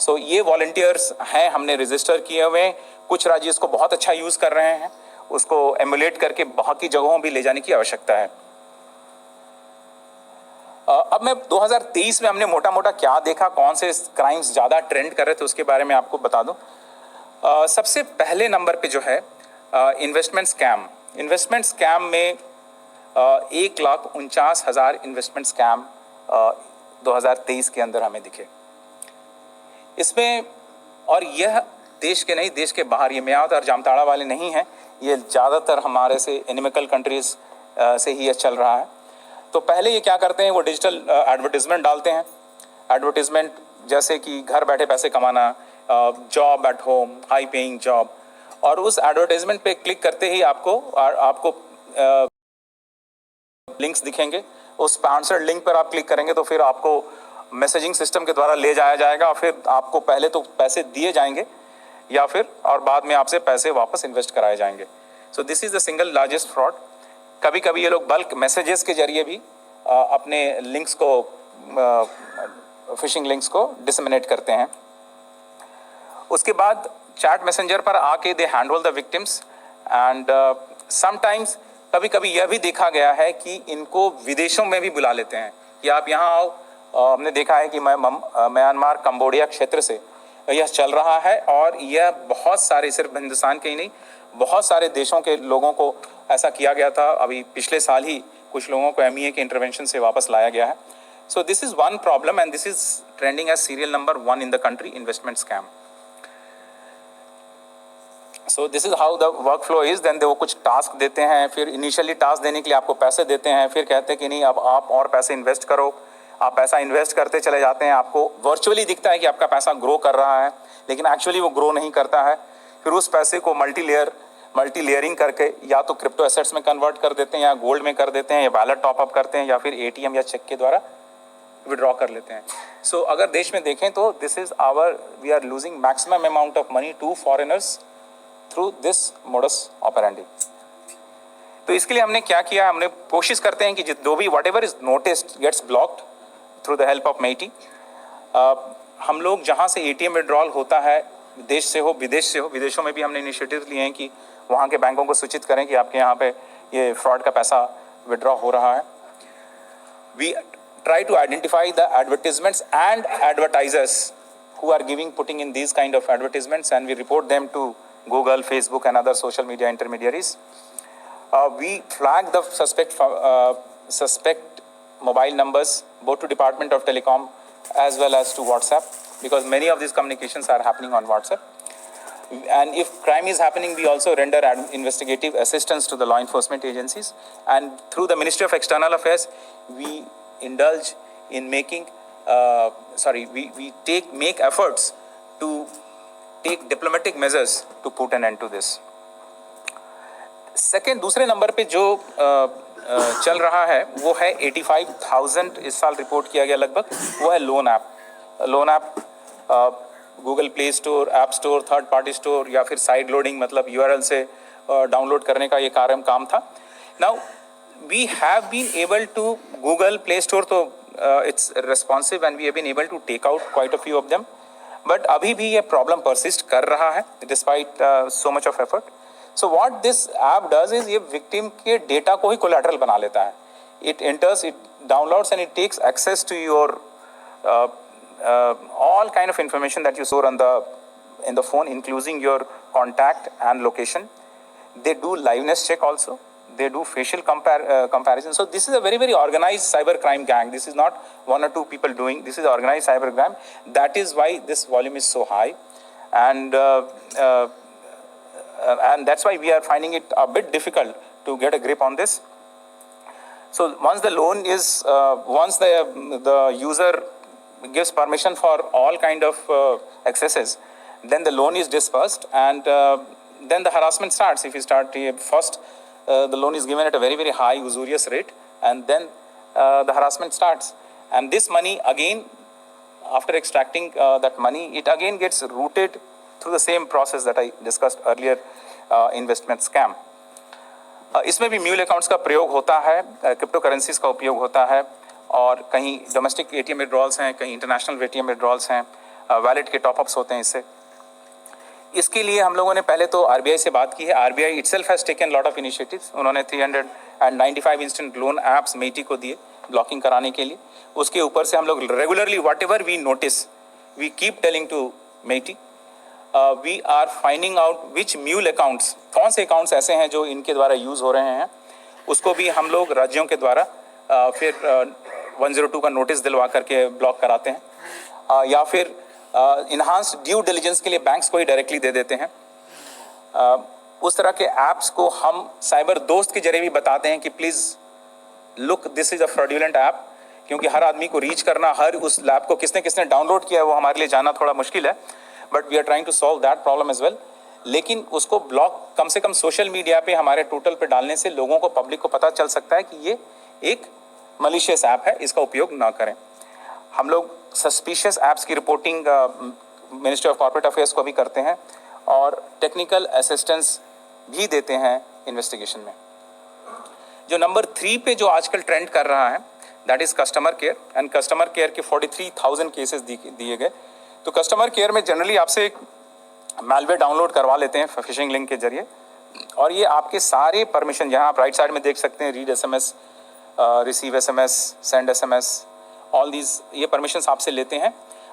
So ये volunteers हैं, हमने register किए हुए हैं. कुछ राज्य इसको बहुत अच्छा यूज़ कर रहे हैं, उसको emulate करके बाकी जगहों भी ले जाने की आवश्यकता है. अब मैं 2023 में हमने मोटा क्या देखा, कौन से क्राइम्स ज़्यादा ट्रेंड कर रहे थे, उसके बारे में आपको बता दूं. सबसे पहले नंबर पे जो है इन्वेस्टमेंट स्कैम में 1,49,000 इन्वेस्टमेंट स्कैम 2023 के अंदर हमें दिखे। इसमें, और यह देश के नहीं, देश के बाहर, ये मियावत और जामताड़ा वाले नहीं हैं, ये ज़्यादातर हमारे से इनमिकल कंट्रीज़ से ही ये चल रहा है। तो पहले ये क्या करते हैं, वो डिजिटल एडवर्टीज़मेंट डालते हैं। एडवर्टीज़मेंट जैसे कि घर बैठे पैसे कमाना, job at home, high paying job, और उस एडवर्टाइजमेंट पे क्लिक करते ही आपको लिंक्स दिखेंगे। उस स्पॉन्सर्ड लिंक पर आप क्लिक करेंगे तो फिर आपको मैसेजिंग सिस्टम के द्वारा ले जाया जाएगा, और फिर आपको पहले तो पैसे दिए जाएंगे या फिर और बाद में आपसे पैसे वापस इन्वेस्ट कराए जाएंगे। सो this is the single largest fraud. कभी कभी ये लोग बल्क मैसेजेस के जरिए भी अपने लिंक्स को, फिशिंग लिंक्स को डिसमिनेट करते हैं। उसके बाद चैट मैसेंजर पर आके they handle the victims, and sometimes कभी कभी यह भी देखा गया है कि इनको विदेशों में भी बुला लेते हैं कि आप यहाँ आओ। हमने देखा है कि म्यांमार, कंबोडिया क्षेत्र से यह चल रहा है, और यह बहुत सारे, सिर्फ हिंदुस्तान के ही नहीं, बहुत सारे देशों के लोगों को ऐसा किया गया था। अभी पिछले साल ही कुछ लोगों को MEA के इंटरवेंशन से वापस लाया गया है। So this is one problem, and this is trending as serial number 1 in the country, investment scam. So this is how the work flow is. Then वो कुछ टास्क देते हैं, फिर इनिशियली टास्क देने के लिए आपको पैसे देते हैं, फिर कहते हैं कि नहीं अब आप और पैसे इन्वेस्ट करो। आप पैसा इन्वेस्ट करते चले जाते हैं, आपको वर्चुअली दिखता है कि आपका पैसा ग्रो कर रहा है, लेकिन एक्चुअली वो ग्रो नहीं करता है। फिर उस पैसे को मल्टी लेयरिंग करके या तो क्रिप्टो एसेट्स में कन्वर्ट कर देते हैं, या गोल्ड में कर देते हैं, या वैलेट टॉपअप करते हैं, या फिर ATM या चेक के द्वारा विड्रॉ कर लेते हैं। सो अगर देश में देखें तो this is we are losing maximum amount of money to foreigners through this modus operandi. तो इसके लिए हमने क्या किया, हमने कोशिश करते हैं कि जो भी whatever is noticed gets blocked through the help of Meta. हम लोग जहाँ से ATM विड्रॉल होता है, देश से हो विदेश से हो, विदेशों में भी हमने इनिशिएटिव लिए हैं कि वहाँ के बैंकों को सूचित करें कि आपके यहाँ पे ये फ्रॉड का पैसा विड्रॉ हो रहा है। We try to identify the advertisements and advertisers who are putting in these kind of advertisements, and we report them to Google, Facebook and other social media intermediaries. We flag the suspect mobile numbers both to Department of Telecom as well as to WhatsApp, because many of these communications are happening on WhatsApp. And if crime is happening, we also render investigative assistance to the law enforcement agencies, and through the Ministry of External Affairs we indulge in make efforts to take diplomatic measures to put an end to this. Second, दूसरे number पे जो चल रहा है वो है 85,000 इस साल रिपोर्ट किया गया लगभग, वो है loan app Google Play store, app store, third party store, या फिर साइड लोडिंग, मतलब URL से डाउनलोड करने का ये काम था। Now we have been able to, Google Play store तो it's responsive and we have been able to take out quite a few of them, but अभी भी ये प्रॉब्लम परसिस्ट कर रहा है despite so much of effort. So what this app does is ये victim के data को ही collateral बना लेता है. It enters, it downloads and it takes access to your all kind of information that you store on in the phone, including your contact and location. They do liveness check also. They do facial comparison. So this is a very, very organized cyber crime gang. This is not one or two people doing. This is organized cyber crime. That is why this volume is so high, and that's why we are finding it a bit difficult to get a grip on this. So once the loan is, once the user gives permission for all kind of accesses, then the loan is dispersed, and then the harassment starts. If you start first. The loan is given at a very, very high usurious rate, and then the harassment starts. And this money again, after extracting that money, it again gets routed through the same process that I discussed earlier, investment scam. इसमें भी mule accounts का प्रयोग होता है, crypto currencies का उपयोग होता है, और कहीं डोमेस्टिक ATM विड्रॉल्स हैं, कहीं इंटरनेशनल ATM विड्रॉल्स हैं, वैलेट के टॉपअप्स होते हैं इससे. इसके लिए हम लोगों ने पहले तो RBI से बात की है. RBI itself has taken lot of initiatives. उन्होंने 395 instant loan apps मेटी को दिए ब्लॉकिंग कराने के लिए. उसके ऊपर से हम लोग regularly whatever we notice, we keep telling to मेटी. We are finding out which mule accounts, कौन से अकाउंट्स ऐसे हैं जो इनके द्वारा यूज़ हो रहे हैं, उसको भी हम लोग राज्यों के द्वारा फिर 102 का नोटिस दिलवा करके ब्लॉक कराते हैं, या फिर इन्हांस्ड ड्यू डिलिजेंस के लिए बैंक्स को ही डायरेक्टली दे देते हैं। उस तरह के ऐप्स को हम साइबर दोस्त के जरिए भी बताते हैं कि please look this is a fraudulent app, क्योंकि हर आदमी को रीच करना, हर उस ऐप को किसने किसने डाउनलोड किया है वो हमारे लिए जानना थोड़ा मुश्किल है, but we are trying to solve that problem as well. लेकिन उसको ब्लॉक कम से कम सोशल मीडिया पे हमारे टोटल पे डालने से लोगों को, पब्लिक को पता चल सकता है कि ये एक मलिशियस ऐप है, इसका उपयोग ना करें। हम लोग सस्पिशियस ऐप्स की reporting ministry of corporate affairs को भी करते हैं और टेक्निकल असिस्टेंस भी देते हैं इन्वेस्टिगेशन में। जो नंबर 3 पे जो आजकल ट्रेंड कर रहा है that is customer care, and customer care के 43,000 केसेस दिए गए। तो कस्टमर केयर में जनरली आपसे एक मैलवेयर डाउनलोड करवा लेते हैं फिशिंग लिंक के जरिए, और ये आपके सारे परमिशन, जहाँ आप राइट साइड में देख सकते हैं, read SMS, receive SMS, send SMS, all these, ये परमिशंस आपसे लेते हैं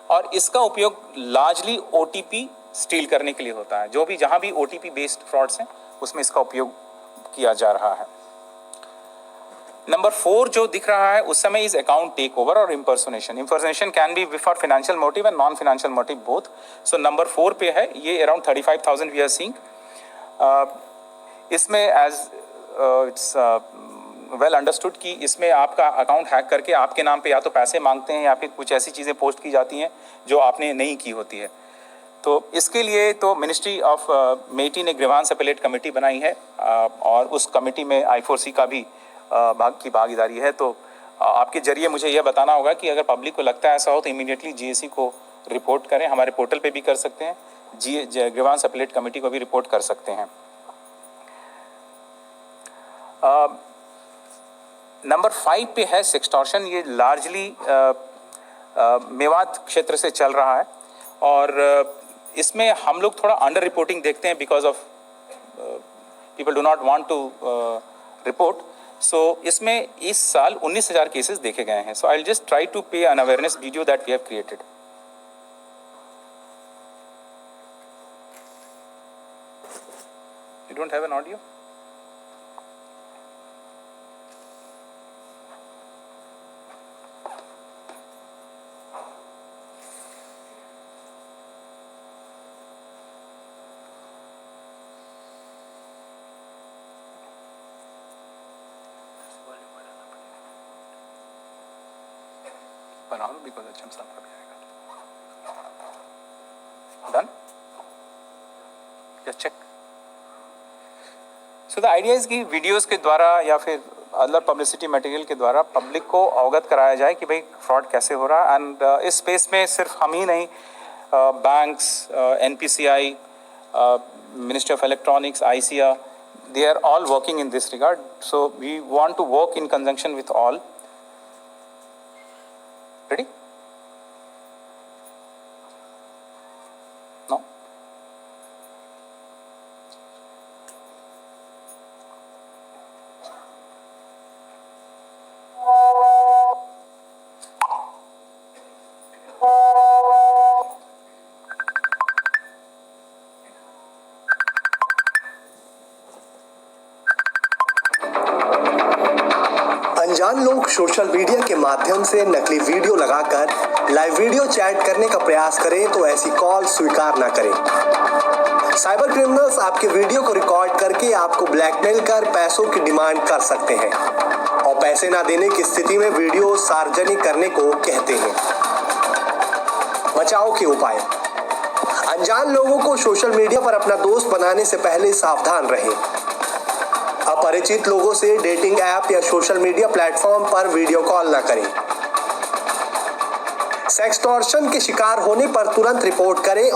और इसका उपयोग लार्जली OTP स्टील करने के लिए होता है। जो भी जहाँ भी OTP बेस्ड फ्रॉड्स हैं उसमें इसका उपयोग किया जा रहा है। नंबर 4 जो दिख रहा है उस समय इज अकाउंट टेक ओवर और impersonation. Impersonation can be for financial motive and non financial motive both. So number 4 पे है ये, अराउंड 35,000 वी आर सीइंग। इसमें एज इट्स वेल अंडरस्टूड कि इसमें आपका अकाउंट हैक करके आपके नाम पे या तो पैसे मांगते हैं या फिर कुछ ऐसी चीज़ें पोस्ट की जाती हैं जो आपने नहीं की होती है। तो इसके लिए तो मिनिस्ट्री ऑफ मेटी ने ग्रीवांस अपीलेट कमेटी बनाई है, और उस कमेटी में I4C का भी भागीदारी है। तो आपके जरिए मुझे यह बताना होगा कि अगर पब्लिक को लगता है ऐसा हो तो इमीडिएटली GAC को रिपोर्ट करें। हमारे पोर्टल पे भी कर सकते हैं, ग्रीवांस अपीलेट कमेटी को भी रिपोर्ट कर सकते हैं। नंबर 5 पे है सेक्सटॉर्शन। ये लार्जली मेवात क्षेत्र से चल रहा है और इसमें हम लोग थोड़ा अंडर रिपोर्टिंग देखते हैं because of people do not want to report. So इसमें इस साल 19,000 केसेस देखे गए हैं। So I will just try to play an awareness video that we have created. You don't have an audio? बना लो because अच्छा साफ कर जाएगा। Done? Just check. So the idea is कि वीडियोस के द्वारा या फिर अदर पब्लिसिटी मटेरियल के द्वारा पब्लिक को अवगत कराया जाए कि भाई फ्रॉड कैसे हो रहा है। एंड इस स्पेस में सिर्फ हम ही नहीं, banks, NPCI, ministry of electronics, ICA, they are all working in this regard. So we want to work in conjunction with all. Ready? No? अनजान लोग सोशल मीडिया के माध्यम से नकली वीडियो लगाकर लाइव वीडियो चैट करने का प्रयास करें तो ऐसी कॉल स्वीकार ना करें। साइबर क्रिमिनल्स आपके वीडियो को रिकॉर्ड करके आपको ब्लैकमेल कर पैसों की डिमांड कर सकते हैं और पैसे ना देने की स्थिति में वीडियो सार्वजनिक करने को कहते हैं। बचाव के उपाय। अनजान लोगों को सोशल मीडिया पर अपना दोस्त बनाने से पहले सावधान रहें। अपरिचित लोगों से डेटिंग ऐप या सोशल मीडिया प्लेटफॉर्म पर वीडियो कॉल न करें। सेक्सटॉर्शन के शिकार होने पर तुरंत रिपोर्ट करें।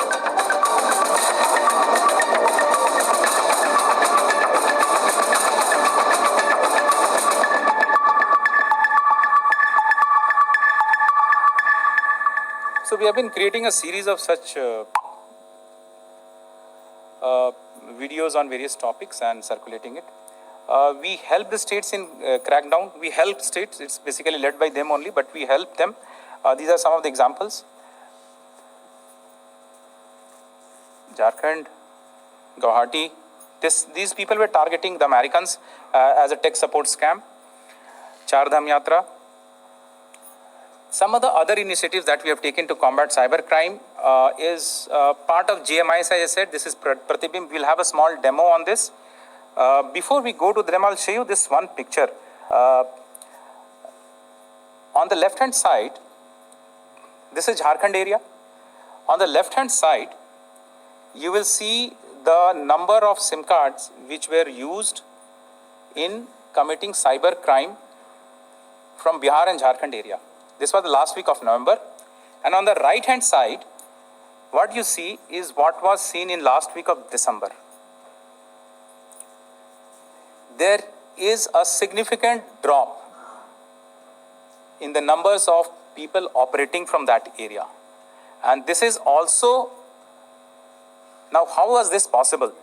So we have been creating a series of such videos on various topics and circulating it. We help the states in crackdown. We help states. It's basically led by them only, but we help them. These are some of the examples. Jharkhand, Guwahati. These people were targeting the Americans as a tech support scam. Char Dham Yatra, Some of the other initiatives that we have taken to combat cybercrime is part of GMIS, as I said. This is Pratibimb. We'll have a small demo on this. Before we go to the demo, I'll show you this one picture. On the left-hand side, this is Jharkhand area. On the left-hand side, you will see the number of SIM cards which were used in committing cyber crime from Bihar and Jharkhand area. This was the last week of November. And on the right-hand side, what you see is what was seen in last week of December. There is a significant drop in the numbers of people operating from that area. And this is also, now how was this possible?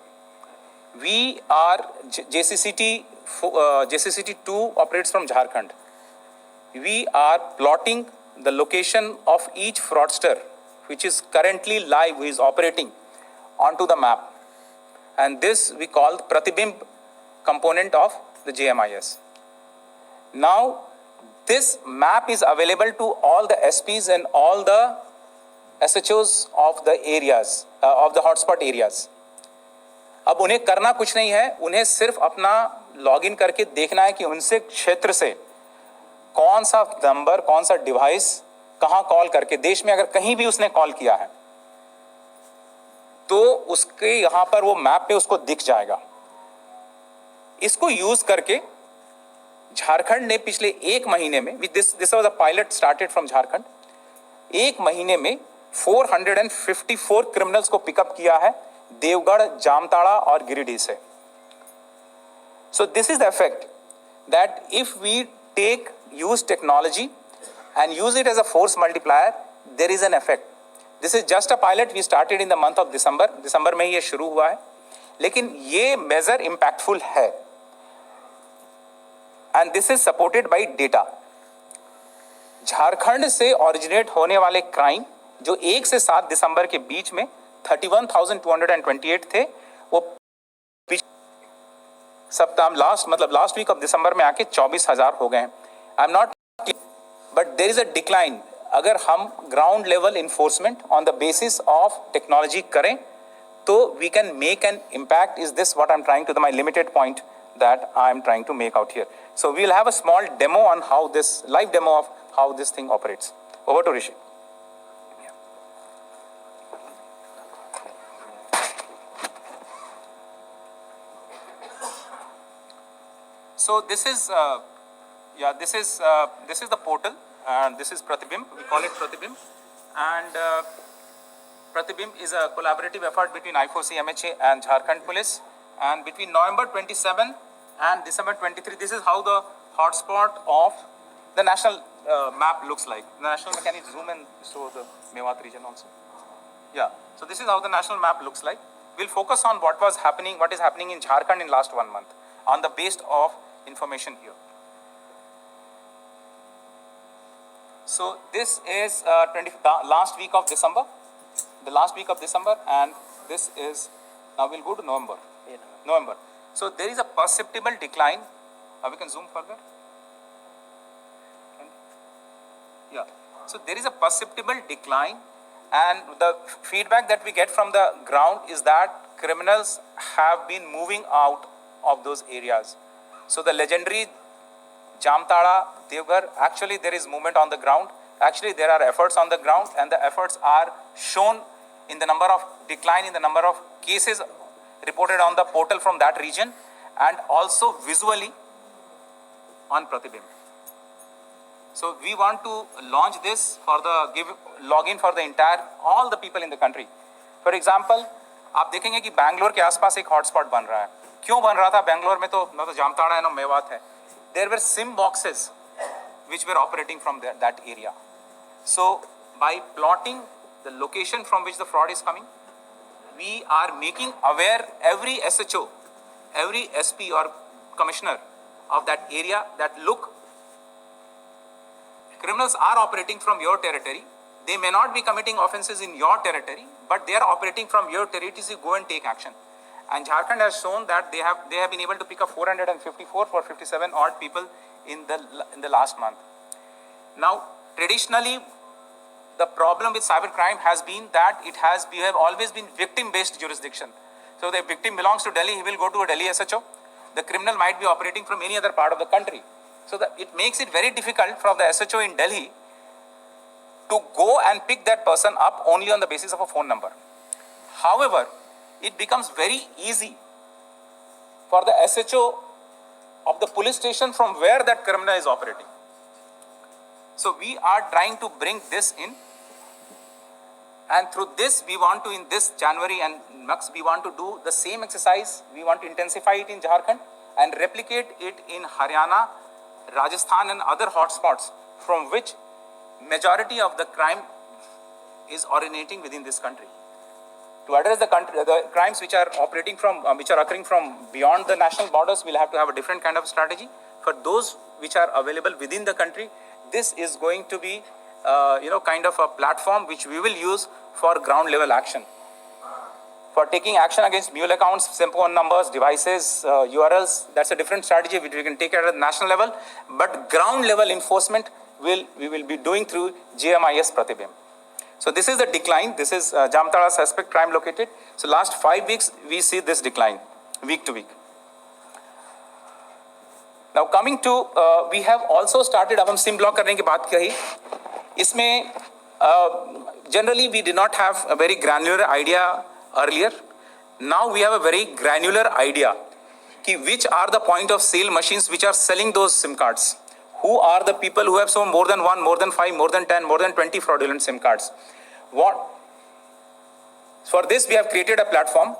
We are, JCCT2 operates from Jharkhand. We are plotting the location of each fraudster which is currently live, who is operating, onto the map. And this we call the Pratibimb component of the JMIS. Now, this map is available to all the SPs and all the SHOs of the areas, of the hotspot areas. अब उन्हें करना कुछ नहीं है, उन्हें सिर्फ अपना login करके देखना है कि उनसे क्षेत्र से कौन सा नंबर, कौन सा डिवाइस कहां कॉल करके, देश में अगर कहीं भी उसने कॉल किया है तो उसके यहां पर वो मैप पे उसको दिख जाएगा. इसको यूज करके झारखंड ने पिछले एक महीने में, this was a pilot started from Jharkhand, एक महीने में 454 क्रिमिनल्स को पिकअप किया है देवगढ़, जामताड़ा और गिरिडीह से. So this is the effect that if we use technology and use it as a force multiplier, there is an effect. This is just a pilot. We started in the month of December. दिसंबर में ये शुरू हुआ है, लेकिन ये measure impactful है. And this is supported by data. Jharkhand से originate होने वाले crime जो 1 से 7 दिसंबर के बीच में 31,228 थे, वो सप्ताह लास्ट वीक ऑफ दिसंबर में आके 24,000 हो गए हैं. I am not, but there is a decline. अगर हम ground level enforcement on the basis of technology करें तो we can make an impact. Is this what I am trying to, my limited point that I am trying to make out here. So we will have a small demo on how this, live demo of how this thing operates. Over to Rishi. So this is this is the portal, and this is Pratibimb. We call it Pratibimb, and Pratibimb is a collaborative effort between I4C, MHA, and Jharkhand Police. And between November 27 and December 23, this is how the hotspot of the national map looks like. The national, can you zoom and show the Mewat region also? Yeah. So this is how the national map looks like. We'll focus on what is happening in Jharkhand in last 1 month, on the base of information here. So this is last week of December, the last week of December, and this is, now we'll go to November. November. So there is a perceptible decline. We can zoom further. Yeah. So there is a perceptible decline, and the feedback that we get from the ground is that criminals have been moving out of those areas. So the legendary Jamtara, Devghar, actually there is movement on the ground. Actually there are efforts on the ground, and the efforts are shown in the number of decline in the number of cases reported on the portal from that region, and also visually on Pratibimb. So we want to launch this for the login for the entire, all the people in the country. For example, आप देखेंगे कि बैंगलोर के आसपास एक hotspot बन रहा है. क्यों बन रहा था? बैंगलोर में तो ना तो जामताड़ा है ना मेवात है. There were SIM boxes which were operating from that area. So by plotting the location from which the fraud is coming, we are making aware every SHO, every SP or commissioner of that area that look, criminals are operating from your territory. They may not be committing offenses in your territory, but they are operating from your territory, so go and take action. And Jharkhand has shown that they have been able to pick up 454 for 57 odd people in the last month. Now, traditionally, the problem with cybercrime has been that we have always been victim-based jurisdiction. So the victim belongs to Delhi, he will go to a Delhi SHO. The criminal might be operating from any other part of the country. So it makes it very difficult for the SHO in Delhi to go and pick that person up only on the basis of a phone number. However, it becomes very easy for the SHO of the police station from where that criminal is operating. So we are trying to bring this in, and through this we want to, in this January and next, we want to do the same exercise. We want to intensify it in Jharkhand and replicate it in Haryana, Rajasthan and other hotspots from which majority of the crime is originating within this country. To address the crimes which are operating from, which are occurring from beyond the national borders, we'll have to have a different kind of strategy. For those which are available within the country, this is going to be, kind of a platform which we will use for ground level action. For taking action against mule accounts, SIM phone numbers, devices, URLs, that's a different strategy which we can take at the national level. But ground level enforcement we will be doing through JMIS Pratibim. So this is the decline. This is Jamtara suspect crime located. So last 5 weeks, we see this decline, week to week. Now coming to, we have also started, अब हम SIM block करने की बात कही, इसमें generally we did not have a very granular idea earlier. Now we have a very granular idea कि which are the point of sale machines which are selling those SIM cards. Who are the people who have sold more than 1, more than 5, more than 10, more than 20 fraudulent SIM cards? For this, we have created a platform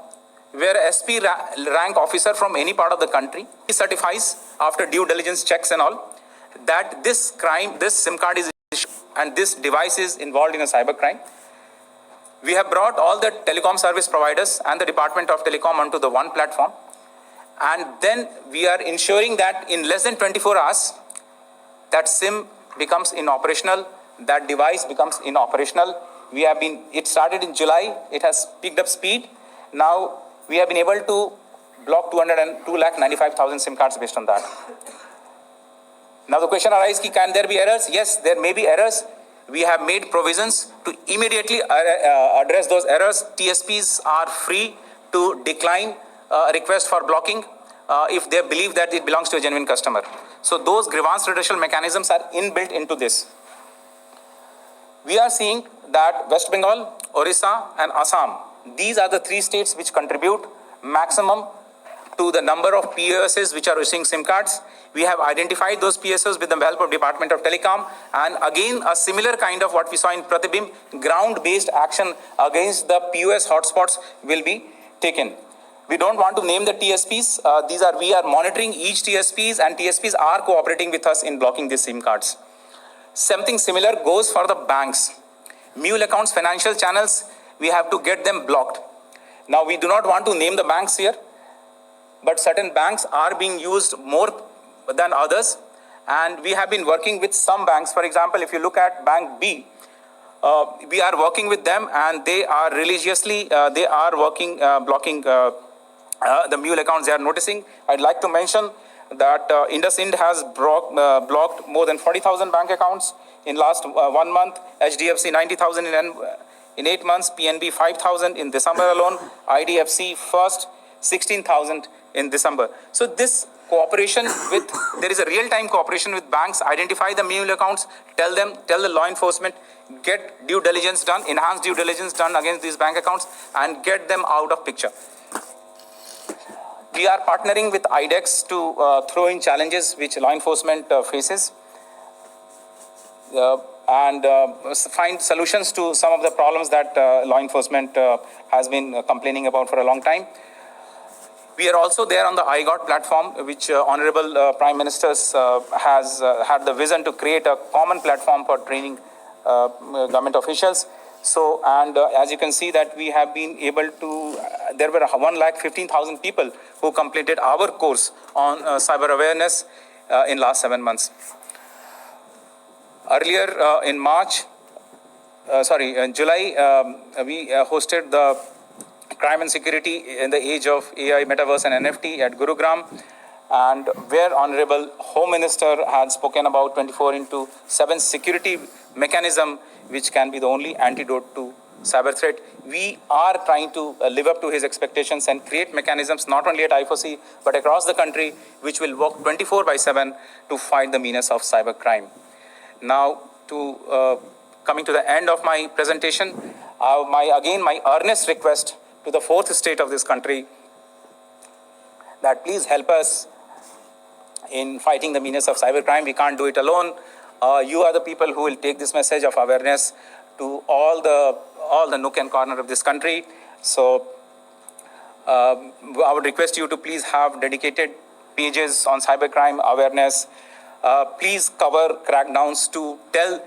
where SP rank officer from any part of the country certifies after due diligence checks and all that this crime, this SIM card is issued and this device is involved in a cyber crime. We have brought all the telecom service providers and the Department of Telecom onto the one platform, and then we are ensuring that in less than 24 hours, that SIM becomes inoperational, that device becomes inoperational. It started in July, it has picked up speed. Now we have been able to block 2,95,000 SIM cards based on that. Now the question arises, can there be errors? Yes, there may be errors. We have made provisions to immediately address those errors. TSPs are free to decline a request for blocking if they believe that it belongs to a genuine customer. So those grievance redressal mechanisms are inbuilt into this. We are seeing that West Bengal, Orissa and Assam, these are the 3 states which contribute maximum to the number of POSs which are issuing SIM cards. We have identified those POSs with the help of Department of Telecom, and again a similar kind of what we saw in Pratibim, ground-based action against the POS hotspots will be taken. We don't want to name the TSPs. We are monitoring each TSPs, and TSPs are cooperating with us in blocking these SIM cards. Something similar goes for the banks. Mule accounts, financial channels, we have to get them blocked. Now we do not want to name the banks here, but certain banks are being used more than others, and we have been working with some banks. For example, if you look at Bank B, we are working with them, and they are religiously, blocking the mule accounts they are noticing. I'd like to mention that IndusInd has blocked more than 40,000 bank accounts in last 1 month, HDFC 90,000 in 8 months, PNB 5,000 in December alone, IDFC first 16,000 in December. So this cooperation with, there is a real-time cooperation with banks, identify the mule accounts, tell the law enforcement, get due diligence done, enhanced due diligence done against these bank accounts, and get them out of picture. We are partnering with IDEX to throw in challenges which law enforcement faces and find solutions to some of the problems that law enforcement has been complaining about for a long time. We are also there on the iGOT platform, which Honorable Prime Minister has had the vision to create a common platform for training government officials. So, and as you can see that we have been able to, there were 1,15,000 people who completed our course on cyber awareness in last 7 months. Earlier in July, we hosted the Crime and Security in the Age of AI, Metaverse and NFT at Gurugram. and where Honorable Home Minister had spoken about 24/7 security mechanism, which can be the only antidote to cyber threat. We are trying to live up to his expectations and create mechanisms not only at I4C but across the country, which will work 24/7 to fight the menace of cyber crime. Now, coming to the end of my presentation, my earnest request to the fourth state of this country that please help us in fighting the menace of cybercrime. We can't do it alone. You are the people who will take this message of awareness to all the nook and corner of this country. So I would request you to please have dedicated pages on cybercrime awareness. Please cover crackdowns to tell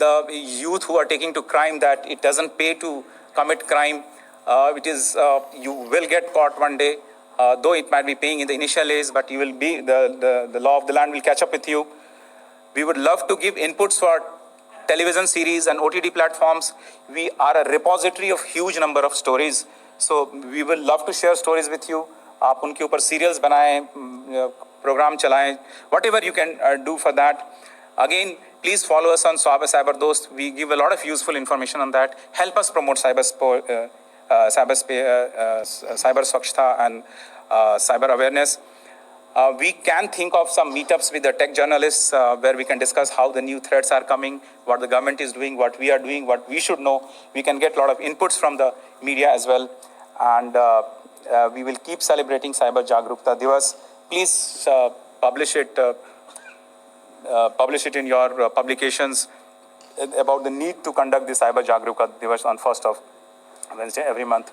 the youth who are taking to crime that it doesn't pay to commit crime. You will get caught one day, though it might be paying in the initial days, but you will be the law of the land will catch up with you. We would love to give inputs for television series and OTT platforms. We are a repository of huge number of stories, so we will love to share stories with you. आप उनके ऊपर serials बनाएं, program चलाएं, whatever you can do for that. Again, please follow us on Cyber Dost. We give a lot of useful information on that. Help us promote cyber swachhta and cyber awareness. We can think of some meetups with the tech journalists where we can discuss how the new threats are coming, what the government is doing, what we are doing, what we should know. We can get a lot of inputs from the media as well. And we will keep celebrating Cyber Jagrukta Divas. Please publish it in your publications about the need to conduct the Cyber Jagrukta Divas on 1st of Wednesday every month.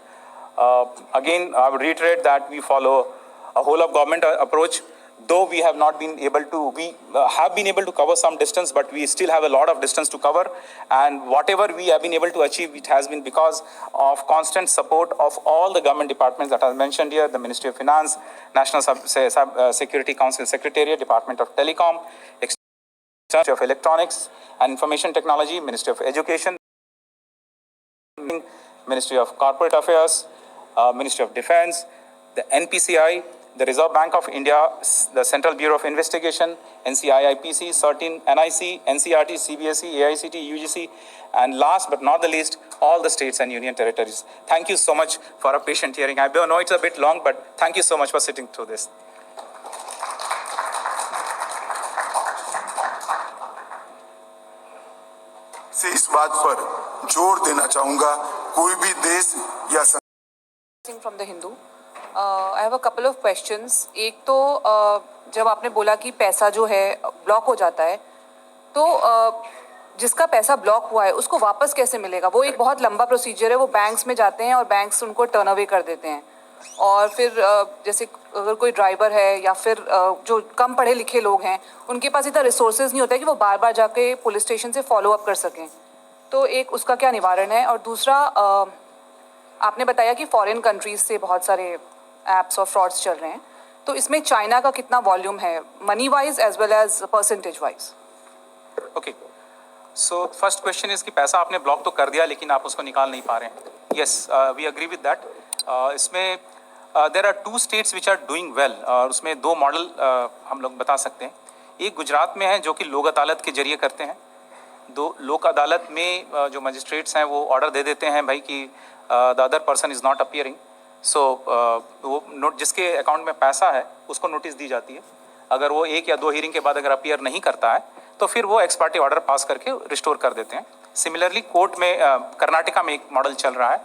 Again, I would reiterate that we follow a whole of government approach. Though we have not been able to, we have been able to cover some distance, but we still have a lot of distance to cover. And whatever we have been able to achieve, it has been because of constant support of all the government departments that are mentioned here: the Ministry of Finance, National Security Council Secretariat, Department of Telecom, Ministry of Electronics and Information Technology, Ministry of Education, Ministry of Corporate Affairs, Ministry of Defense, the NPCI, the Reserve Bank of India, the Central Bureau of Investigation, NCIIPC, CERTIN, NIC, NCRT, CBSE, AICT, UGC, and last but not the least, all the states and union territories. Thank you so much for a patient hearing. I know it's a bit long, but thank you so much for sitting through this. से इस बात पर जोर देना चाहूंगा, कोई भी देश या from the Hindu. I have a couple of questions. एक तो जब आपने बोला कि पैसा जो है ब्लॉक हो जाता है, तो जिसका पैसा ब्लॉक हुआ है उसको वापस कैसे मिलेगा? वो एक बहुत लंबा प्रोसीजर है. वो बैंक्स में जाते हैं और बैंक्स उनको टर्न अवे कर देते हैं. और फिर जैसे अगर कोई ड्राइवर है या फिर जो कम पढ़े लिखे लोग हैं, उनके पास इतना रिसोर्सेज नहीं होता है कि वो बार बार जाके पुलिस स्टेशन से फॉलो अप कर सकें. तो एक उसका क्या निवारण है? और दूसरा, आपने बताया कि फॉरेन कंट्रीज से बहुत सारे एप्स और फ्रॉड्स चल रहे हैं, तो इसमें चाइना का कितना वॉल्यूम है, money wise as well as percentage wise? Okay, so first question is कि पैसा आपने ब्लॉक तो कर दिया लेकिन आप उसको निकाल नहीं पा रहे हैं. Yes, we agree with that. इसमें there are 2 states which are doing well, और उसमें 2 मॉडल हम लोग बता सकते हैं. एक गुजरात में है जो कि लोक अदालत के जरिए करते हैं. लोक अदालत में जो मजिस्ट्रेट्स हैं वो ऑर्डर दे देते हैं भाई कि the other person is not appearing. So वो नोट जिसके अकाउंट में पैसा है उसको नोटिस दी जाती है. अगर वो 1 या 2 हियरिंग के बाद अगर अपीयर नहीं करता है तो फिर वो एक्स पार्टी ऑर्डर पास करके रिस्टोर कर देते हैं. सिमिलरली कोर्ट में कर्नाटका में एक मॉडल चल रहा है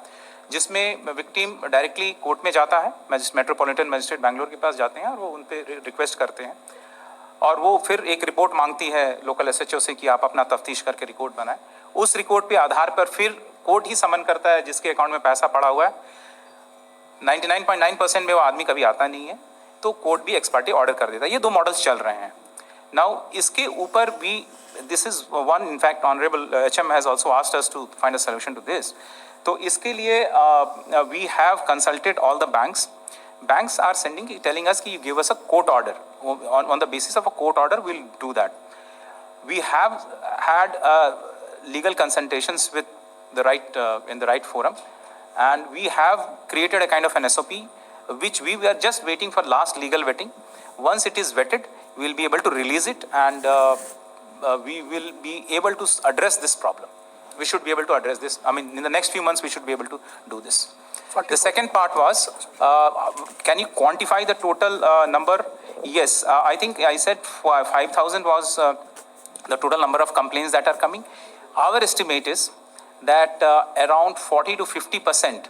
जिसमें विक्टिम डायरेक्टली कोर्ट में जाता है, मेट्रोपॉलिटन मजिस्ट्रेट बैंगलोर के पास जाते हैं और वो उन पर रिक्वेस्ट करते हैं और वो फिर एक रिपोर्ट मांगती है लोकल SHO से कि आप अपना तफ्तीश करके रिपोर्ट बनाएं. उस रिपोर्ट पे आधार पर फिर कोर्ट ही समन करता है जिसके अकाउंट में पैसा पड़ा हुआ है. 99.9% में वो आदमी कभी आता नहीं है, तो कोर्ट भी एक्स पार्टी ऑर्डर कर देता है. ये 2 मॉडल्स चल रहे हैं. नाउ इसके ऊपर भी this is one, in fact honourable HM has also asked us to find a solution to this. तो इसके लिए we have consulted all the banks. Banks are telling us कि you give us a court order. On the basis of a court order, we'll do that. We have had legal consultations with the in the right forum, and we have created a kind of an SOP, which we were just waiting for last legal vetting. Once it is vetted, we will be able to release it, and we will be able to address this problem. We should be able to address this. I mean, in the next few months, we should be able to do this. The second part was, can you quantify the total number? Yes, I think I said 5,000 was the total number of complaints that are coming. Our estimate is that around 40 to 50%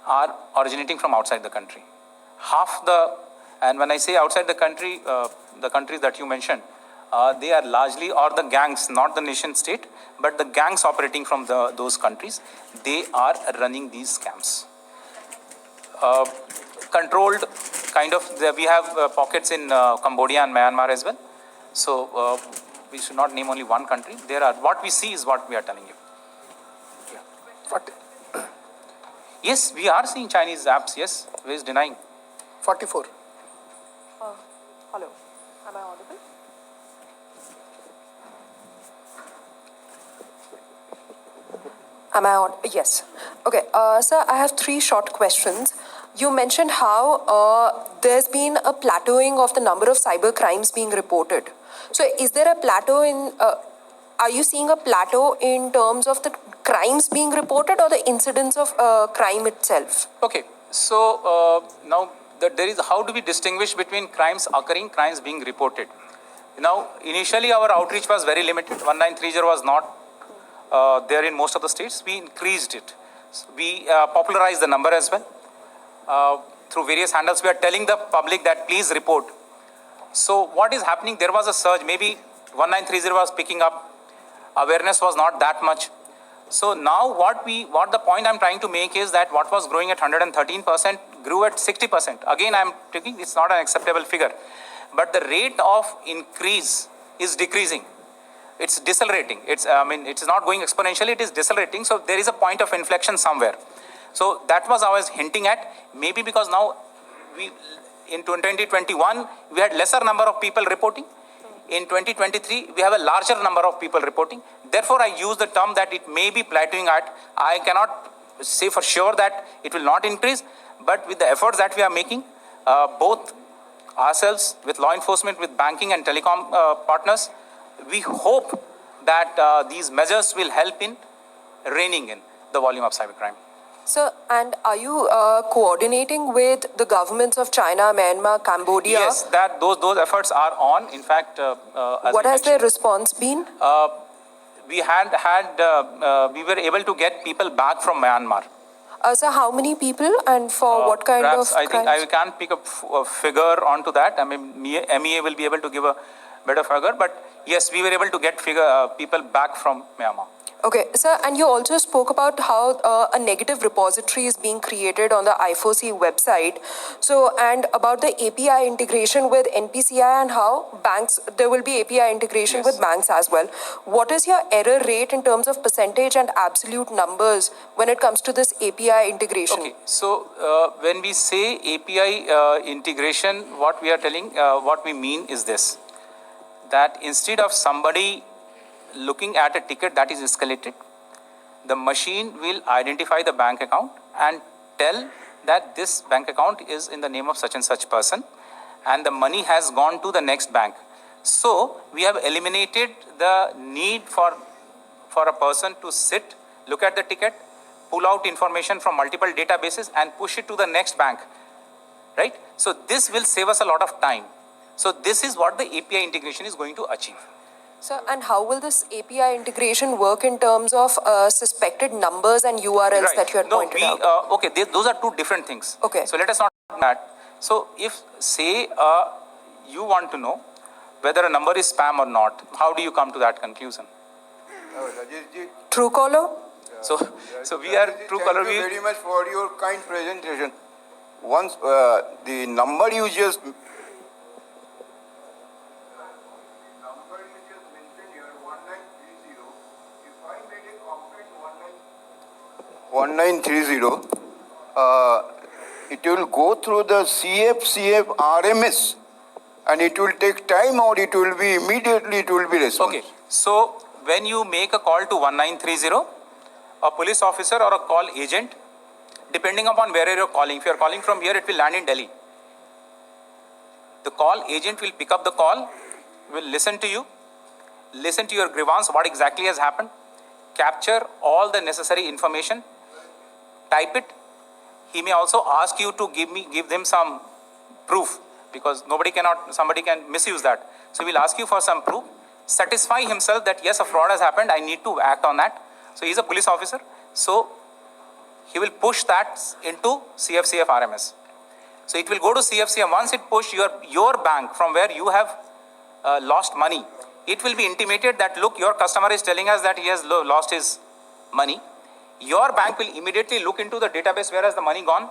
are originating from outside the country. And when I say outside the countries that you mentioned, they are largely, or the gangs, not the nation state, but the gangs operating from those countries, they are running these scams. Controlled kind of, we have pockets in Cambodia and Myanmar as well. So we should not name only one country. What we see is what we are telling you. Yes, we are seeing Chinese apps, yes. Who is denying? 44. Hello, am I audible? Am I on? Yes. Okay, sir, I have 3 short questions. You mentioned how there's been a plateauing of the number of cyber crimes being reported. So is there a plateau in, are you seeing a plateau in terms of the crimes being reported or the incidence of crime itself? Okay, so now there is, how do we distinguish between crimes occurring, crimes being reported? Now, initially our outreach was very limited. 1930 was not there in most of the states. We increased it. We popularized the number as well. Through various handles, we are telling the public that please report. So what is happening? There was a surge. Maybe 1930 was picking up. Awareness was not that much. So now what the point I'm trying to make is that what was growing at 113% grew at 60%. Again, I'm taking, it's not an acceptable figure. But the rate of increase is decreasing. It's decelerating. It's not going exponentially, it is decelerating. So there is a point of inflection somewhere. So that was I was hinting at. Maybe because now in 2021, we had lesser number of people reporting. In 2023, we have a larger number of people reporting. Therefore, I use the term that it may be plateauing at. I cannot say for sure that it will not increase, but with the efforts that we are making, both ourselves, with law enforcement, with banking and telecom partners, we hope that these measures will help in reining in the volume of cybercrime. Sir, and are you coordinating with the governments of China, Myanmar, Cambodia? Yes, those efforts are on. In fact, what has their response been? We were able to get people back from Myanmar. Sir, how many people and for what kind of I think crimes? I can't pick a figure onto that. I mean, MEA will be able to give a better figure, but yes, we were able to get people back from Myanmar. Okay, sir, and you also spoke about how a negative repository is being created on the I4C website. So, and about the API integration with NPCI and how banks, there will be API integration Yes. with banks as well. What is your error rate in terms of percentage and absolute numbers when it comes to this API integration? Okay, so when we say API integration, what we are telling, what we mean is this, that instead of somebody looking at a ticket that is escalated, the machine will identify the bank account and tell that this bank account is in the name of such and such person and the money has gone to the next bank. So we have eliminated the need for a person to sit, look at the ticket, pull out information from multiple databases and push it to the next bank, right? So this will save us a lot of time. So this is what the API integration is going to achieve. Sir, and how will this API integration work in terms of suspected numbers and URLs that you had pointed out? Okay, those are 2 different things. Okay. So let us not do that. So if, say, you want to know whether a number is spam or not, how do you come to that conclusion? Truecaller? So we are Truecaller. Thank you very much for your kind presentation. Once the number you just mentioned here, 1930, if I make a complaint 1930, it will go through the CF RMS and it will take time or it will be immediately, it will be response. Okay, so when you make a call to 1930, a police officer or a call agent, depending upon where you're calling, if you're calling from here, it will land in Delhi. The call agent will pick up the call, will listen to you, listen to your grievance, what exactly has happened, capture all the necessary information, type it. He may also ask you to give them some proof, because somebody can misuse that. So we'll ask you for some proof, satisfy himself that yes, a fraud has happened, I need to act on that. So he's a police officer, so he will push that into CFCF RMS. So it will go to CFCM. Once it push your bank from where you have lost money, it will be intimated that, look, your customer is telling us that he has lost his money. Your bank will immediately look into the database, where has the money gone?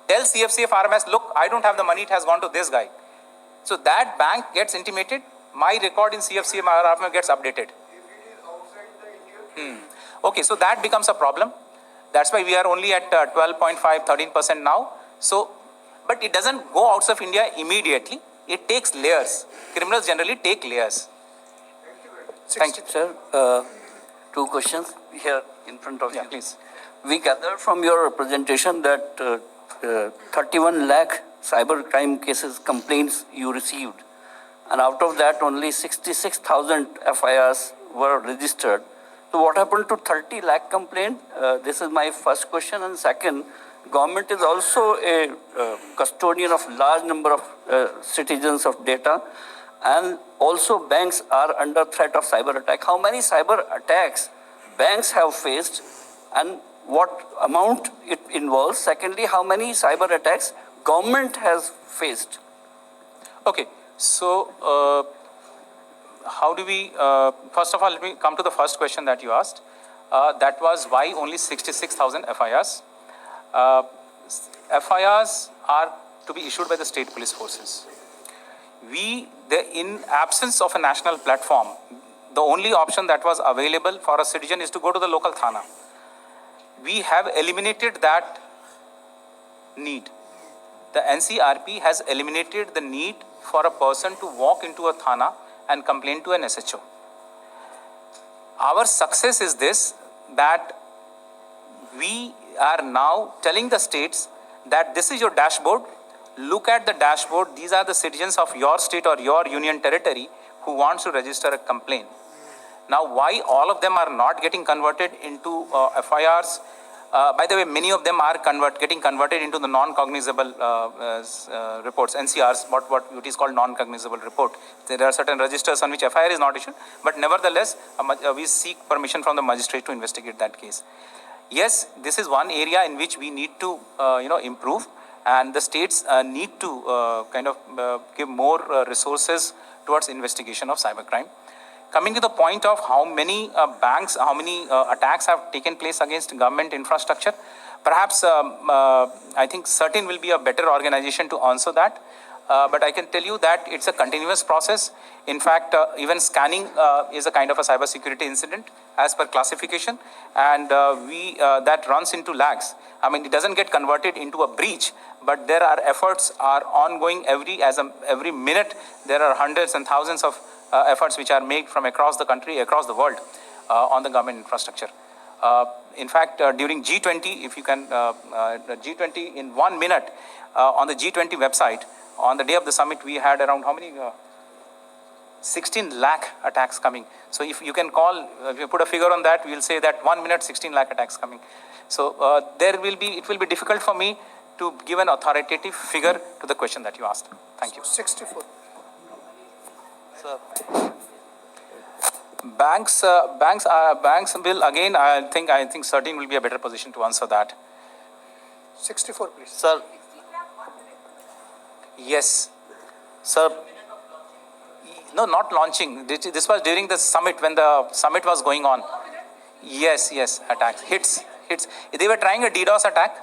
Tell CFCF RMS, look, I don't have the money, it has gone to this guy. So that bank gets intimated, my record in CFCF RMS gets updated. Okay, so that becomes a problem. That's why we are only at 12.5, 13% now. So, but it doesn't go outside of India immediately. It takes layers. Criminals generally take layers. Thank you. Sir, two questions here in front of you. Please. We gathered from your presentation that 31 lakh cybercrime cases complaints you received, and out of that only 66,000 FIRs were registered. So what happened to 30 lakh complaint? This is my first question. And second, government is also a custodian of large number of citizens of data, and also banks are under threat of cyber attack. How many cyber attacks banks have faced, and what amount it involves? Secondly, how many cyber attacks government has faced? Okay, so how do we, first of all, let me come to the first question that you asked. That was why only 66,000 FIRs. FIRs are to be issued by the state police forces. In absence of a national platform, the only option that was available for a citizen is to go to the local thana. We have eliminated that need. The NCRP has eliminated the need for a person to walk into a thana and complain to an SHO. Our success is this, that we are now telling the states that this is your dashboard. Look at the dashboard. These are the citizens of your state or your union territory who wants to register a complaint. Now, why all of them are not getting converted into FIRs? By the way, many of them are getting converted into the non-cognizable reports, NCRs, what is called non-cognizable report. There are certain registers on which FIR is not issued, but nevertheless, we seek permission from the magistrate to investigate that case. Yes, this is one area in which we need to improve, and the states need to give more resources towards investigation of cybercrime. Coming to the point of how many attacks have taken place against government infrastructure, perhaps I think CERT-In will be a better organization to answer that. But I can tell you that it's a continuous process. In fact, even scanning is a kind of a cybersecurity incident as per classification, and that runs into lags. I mean, it doesn't get converted into a breach, but there are efforts are ongoing every minute. There are hundreds and thousands of efforts which are made from across the country, across the world, on the government infrastructure. In fact, during G20, if you can, G20 in 1 minute, on the G20 website, on the day of the summit, we had around how many? 16 lakh attacks coming. So if you can if you put a figure on that, we'll say that 1 minute, 16 lakh attacks coming. So it will be difficult for me to give an authoritative figure to the question that you asked. Thank you. 64. Banks will again. I think CERT-In will be a better position to answer that. 64, please. Sir. Yes, sir. No, not launching. This was during the summit, when the summit was going on. Yes, attacks, hits. They were trying a DDoS attack,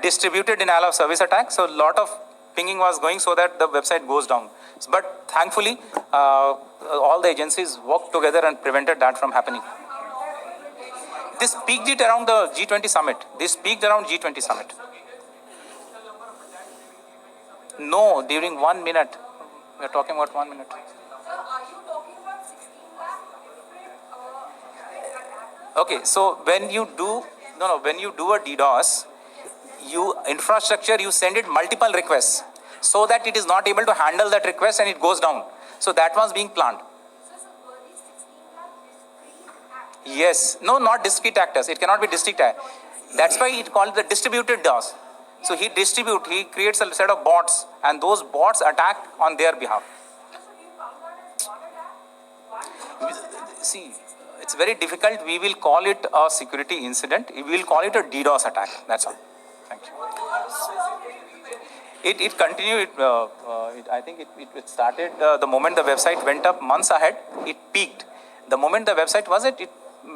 distributed denial of service attack. So a lot of pinging was going so that the website goes down. But thankfully, all the agencies worked together and prevented that from happening. This peaked it around the G20 summit. No, during 1 minute. We are talking about 1 minute. Sir, are you talking about 16 lakh different Okay, so when you do a DDoS, you send it multiple requests. so that it is not able to handle that request and it goes down. So that was being planned. Yes, no, not discrete actors. It cannot be discrete actors. That's why it called the distributed DOS. So he creates a set of bots, and those bots attack on their behalf. See, it's very difficult. We will call it a security incident. We will call it a DDoS attack. That's all. Thank you. It continued. I think it started the moment the website went up months ahead. It peaked. The moment the website was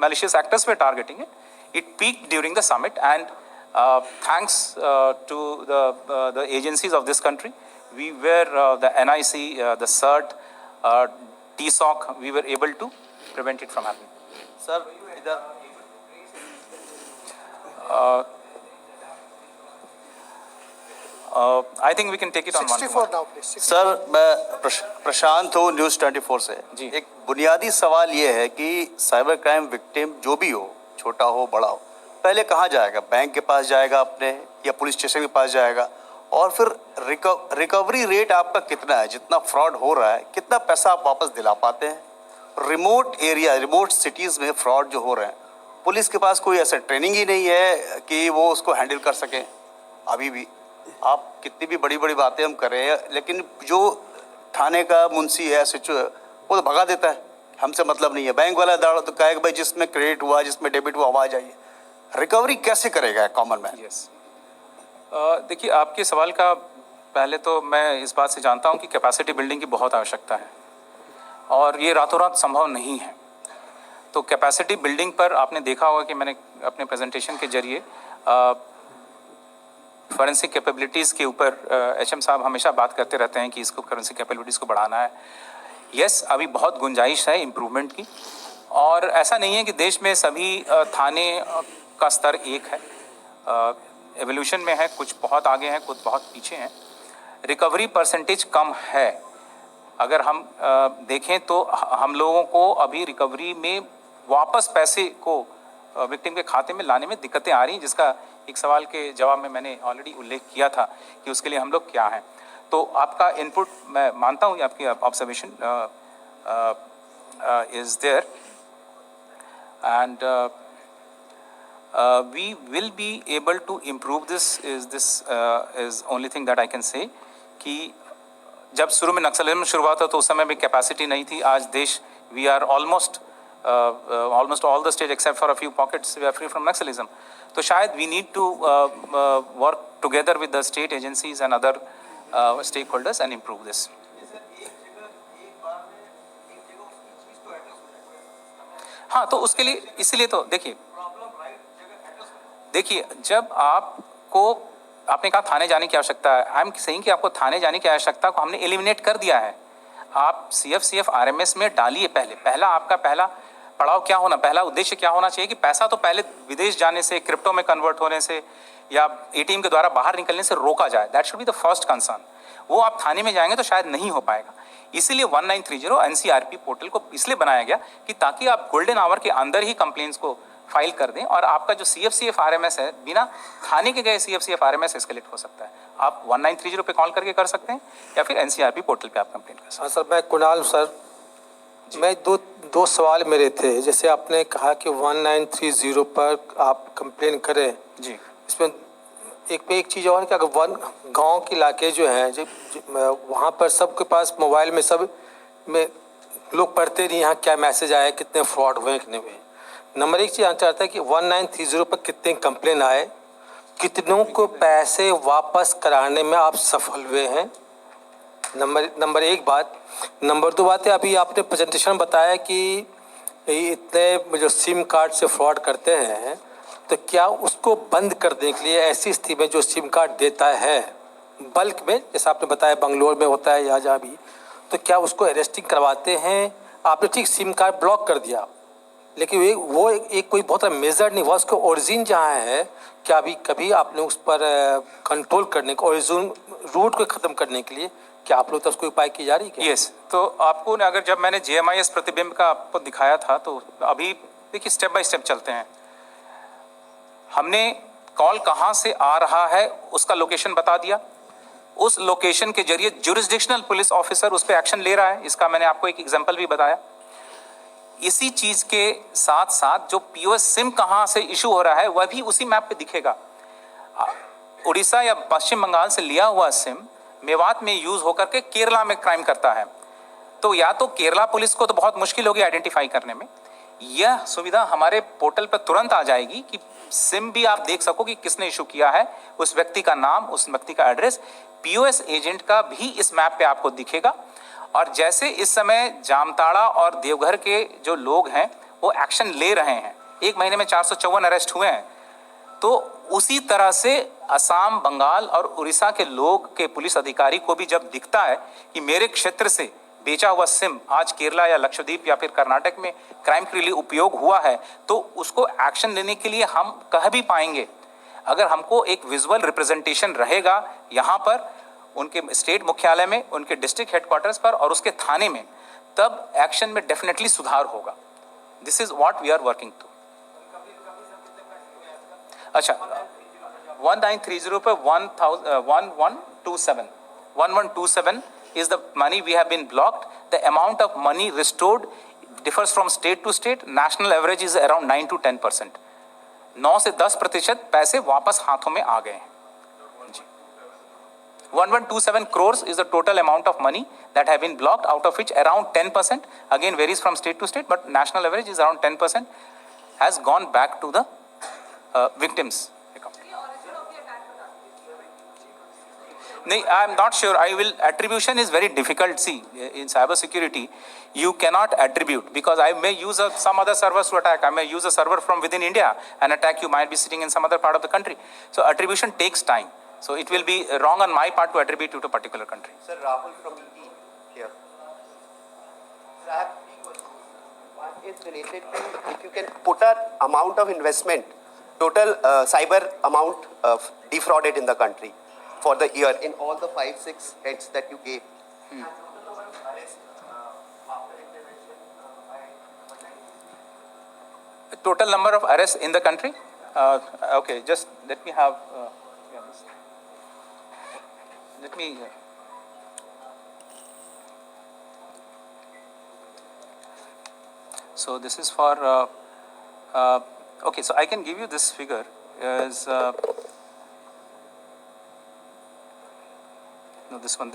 malicious actors were targeting it. It peaked during the summit, and thanks to the agencies of this country, we were the NIC, the CERT, TSOC, we were able to prevent it from happening. Sir, I think we can take it on 64 one. now, please. Sir मैं प्रशांत हूँ news 24 से। जी। एक बुनियादी सवाल ये है कि cyber crime victim जो भी हो, छोटा हो बड़ा हो, पहले कहाँ जाएगा? बैंक के पास जाएगा अपने, या पुलिस स्टेशन के पास जाएगा? और फिर रिकवरी रेट आपका कितना है? जितना फ्रॉड हो रहा है, कितना पैसा आप वापस दिला पाते हैं? रिमोट एरिया, रिमोट सिटीज़ में फ्रॉड जो हो रहे हैं, पुलिस के पास कोई ऐसा ट्रेनिंग ही नहीं है कि वो उसको हैंडल कर सकें। अभी भी आप कितनी भी बड़ी बड़ी बातें हम कर रहे हैं, लेकिन जो थाने का मुंशी है, SHO है, वो तो भगा देता है, हमसे मतलब नहीं है। बैंक वाला दाड़ा तो कहेगा भाई जिसमें क्रेडिट हुआ, जिसमें डेबिट हुआ, आवाज आई। रिकवरी कैसे करेगा कॉमन मैन? यस, देखिए, आपके सवाल का पहले तो मैं इस बात से जानता हूँ कि कैपेसिटी बिल्डिंग की बहुत आवश्यकता है और ये रातों रात संभव नहीं है। तो कैपेसिटी बिल्डिंग पर आपने देखा होगा कि मैंने अपने प्रेजेंटेशन के जरिए फॉरेंसिक कैपेबिलिटीज़ के ऊपर HM साहब हमेशा बात करते रहते हैं कि इसको फॉरेंसिक कैपेबिलिटीज़ को बढ़ाना है। यस, अभी बहुत गुंजाइश है इम्प्रूवमेंट की, और ऐसा नहीं है कि देश में सभी थाने का स्तर एक है, एवोल्यूशन में है, कुछ बहुत आगे हैं, कुछ बहुत पीछे हैं। रिकवरी परसेंटेज कम है। अगर हम देखें तो हम लोगों को अभी रिकवरी में वापस पैसे को विक्टिम के खाते में लाने में दिक्कतें आ रही हैं, जिसका एक सवाल के जवाब में मैंने ऑलरेडी उल्लेख किया था कि उसके लिए हम लोग क्या हैं। तो आपका इनपुट मैं मानता हूँ, आपकी observation is there, and we will be able to improve this is only thing that I can say कि जब शुरू में नक्सलिज्म शुरू हुआ था तो उस समय भी कैपेसिटी नहीं थी। आज देश we are almost all the state except for a few pockets we are free from Naxalism. तो शायद we need to work together with the state agencies and other stakeholders and improve this. हाँ, तो उसके लिए इसलिए तो देखिए जब आपने कहा थाने जाने की आवश्यकता है, आई एम सेइंग कि आपको थाने जाने की आवश्यकता को हमने एलिमिनेट कर दिया है। आप CF RMS में डालिए। पहला आपका पहला पड़ाव क्या होना, पहला उद्देश्य क्या होना चाहिए कि पैसा तो पहले विदेश जाने से, क्रिप्टो में कन्वर्ट होने से या ATM के द्वारा बाहर निकलने से रोका जाए। That should be the first concern. वो आप थाने में जाएंगे तो शायद नहीं हो पाएगा। इसीलिए 1930 NCRP पोर्टल को इसलिए बनाया गया कि ताकि आप गोल्डन आवर के अंदर ही कंप्लेंट्स को फाइल कर दें और आपका जो CF RMS है बिना थाने के गए CF RMS एस्केलेट हो सकता है। आप 1930 पे कॉल करके कर सकते हैं या फिर NCRP पोर्टल पे आप कंप्लेंट कर सकते हैं। हाँ सर, मैं कुणाल सर, मैं दो सवाल मेरे थे। जैसे आपने कहा कि 1930 पर आप कंप्लेन करें जी, इसमें एक चीज़ और है कि अगर गांव के इलाके जो हैं वहाँ पर सबके पास मोबाइल में सब में लोग पढ़ते नहीं यहाँ क्या मैसेज आया, कितने फ्रॉड हुए कितने हुए। नंबर एक चीज़ जानना चाहता है कि 1930 पर कितने कंप्लेन आए, कितनों को पैसे वापस कराने में आप सफल हुए हैं। नंबर एक बात। नंबर दो बात है, अभी आपने प्रेजेंटेशन बताया कि इतने जो सिम कार्ड से फ्रॉड करते हैं, तो क्या उसको बंद करने के लिए ऐसी स्थिति में जो सिम कार्ड देता है बल्क में, जैसा आपने बताया बंगलोर में होता है या जहाँ भी, तो क्या उसको अरेस्टिंग करवाते हैं? आपने ठीक सिम कार्ड ब्लॉक कर दिया, लेकिन वो एक कोई बहुत मेजर नहीं हुआ, उसका ओरिजिन जहाँ है, क्या अभी कभी आपने उस पर कंट्रोल करने को, ओरिजिन रूट को ख़त्म करने के लिए क्या आप लोग तो उसको उपाय की जा रही है? यस, तो आपको अगर जब मैंने JMIS प्रतिबिंब का आपको दिखाया था तो अभी देखिए स्टेप बाय स्टेप चलते हैं। हमने कॉल कहाँ से आ रहा है उसका लोकेशन बता दिया, उस लोकेशन के जरिए जुरिस्डिक्शनल पुलिस ऑफिसर उस पर एक्शन ले रहा है। इसका मैंने आपको एक एग्जांपल भी बताया। इसी चीज के साथ साथ जो पीओएस सिम कहां से इशू हो रहा है वह भी उसी मैप पे दिखेगा। उड़ीसा या पश्चिम बंगाल से लिया हुआ सिम मेवात में यूज होकर के केरला में क्राइम करता है, तो या तो केरला पुलिस को तो बहुत मुश्किल होगी आइडेंटिफाई करने में। यह सुविधा हमारे पोर्टल पर तुरंत आ जाएगी कि सिम भी आप देख सको कि किसने इशू किया है, उस व्यक्ति का नाम, उस व्यक्ति का एड्रेस, पीओएस एजेंट का भी इस मैप पे आपको दिखेगा। और जैसे इस समय जामताड़ा और देवघर के जो लोग हैं वो एक्शन ले रहे हैं, एक महीने में 454 अरेस्ट हुए हैं, तो उसी तरह से असम, बंगाल और उड़ीसा के लोग के पुलिस अधिकारी को भी जब दिखता है कि मेरे क्षेत्र से बेचा हुआ सिम आज केरला या लक्षद्वीप या फिर कर्नाटक में क्राइम के लिए उपयोग हुआ है, तो उसको एक्शन लेने के लिए हम कह भी पाएंगे। अगर हमको एक विजुअल रिप्रेजेंटेशन रहेगा यहाँ पर, उनके स्टेट मुख्यालय में, उनके डिस्ट्रिक्ट हेडक्वार्टर्स पर और उसके थाने में, तब एक्शन में डेफिनेटली सुधार होगा। This is what we are working to. अच्छा, 1930 पे 1127 is the money we have been blocked. The amount of money restored differs from state to state. National average is around 9 to 10%. 9 से 10% पैसे वापस हाथों में आ गए हैं। 1127 crores is the total amount of money that have been blocked, out of which around 10%, again varies from state to state, but national average is around 10%, has gone back to the victims. I am not sure. Attribution is very difficult. See, in cyber security, you cannot attribute, because I may use some other servers to attack. I may use a server from within India and attack you. Might be sitting in some other part of the country. So attribution takes time. So it will be wrong on my part to attribute you to a particular country. Sir, Rahul from ET here. Sir, I have 3 questions. One is related to if you can put an amount of investment, total cyber amount defrauded in the country for the year in all the 5-6 heads that you gave. Total number of arrests in the country? Okay, just let me have. Let me. So this is for. Okay, so I can give you this figure as. No, this one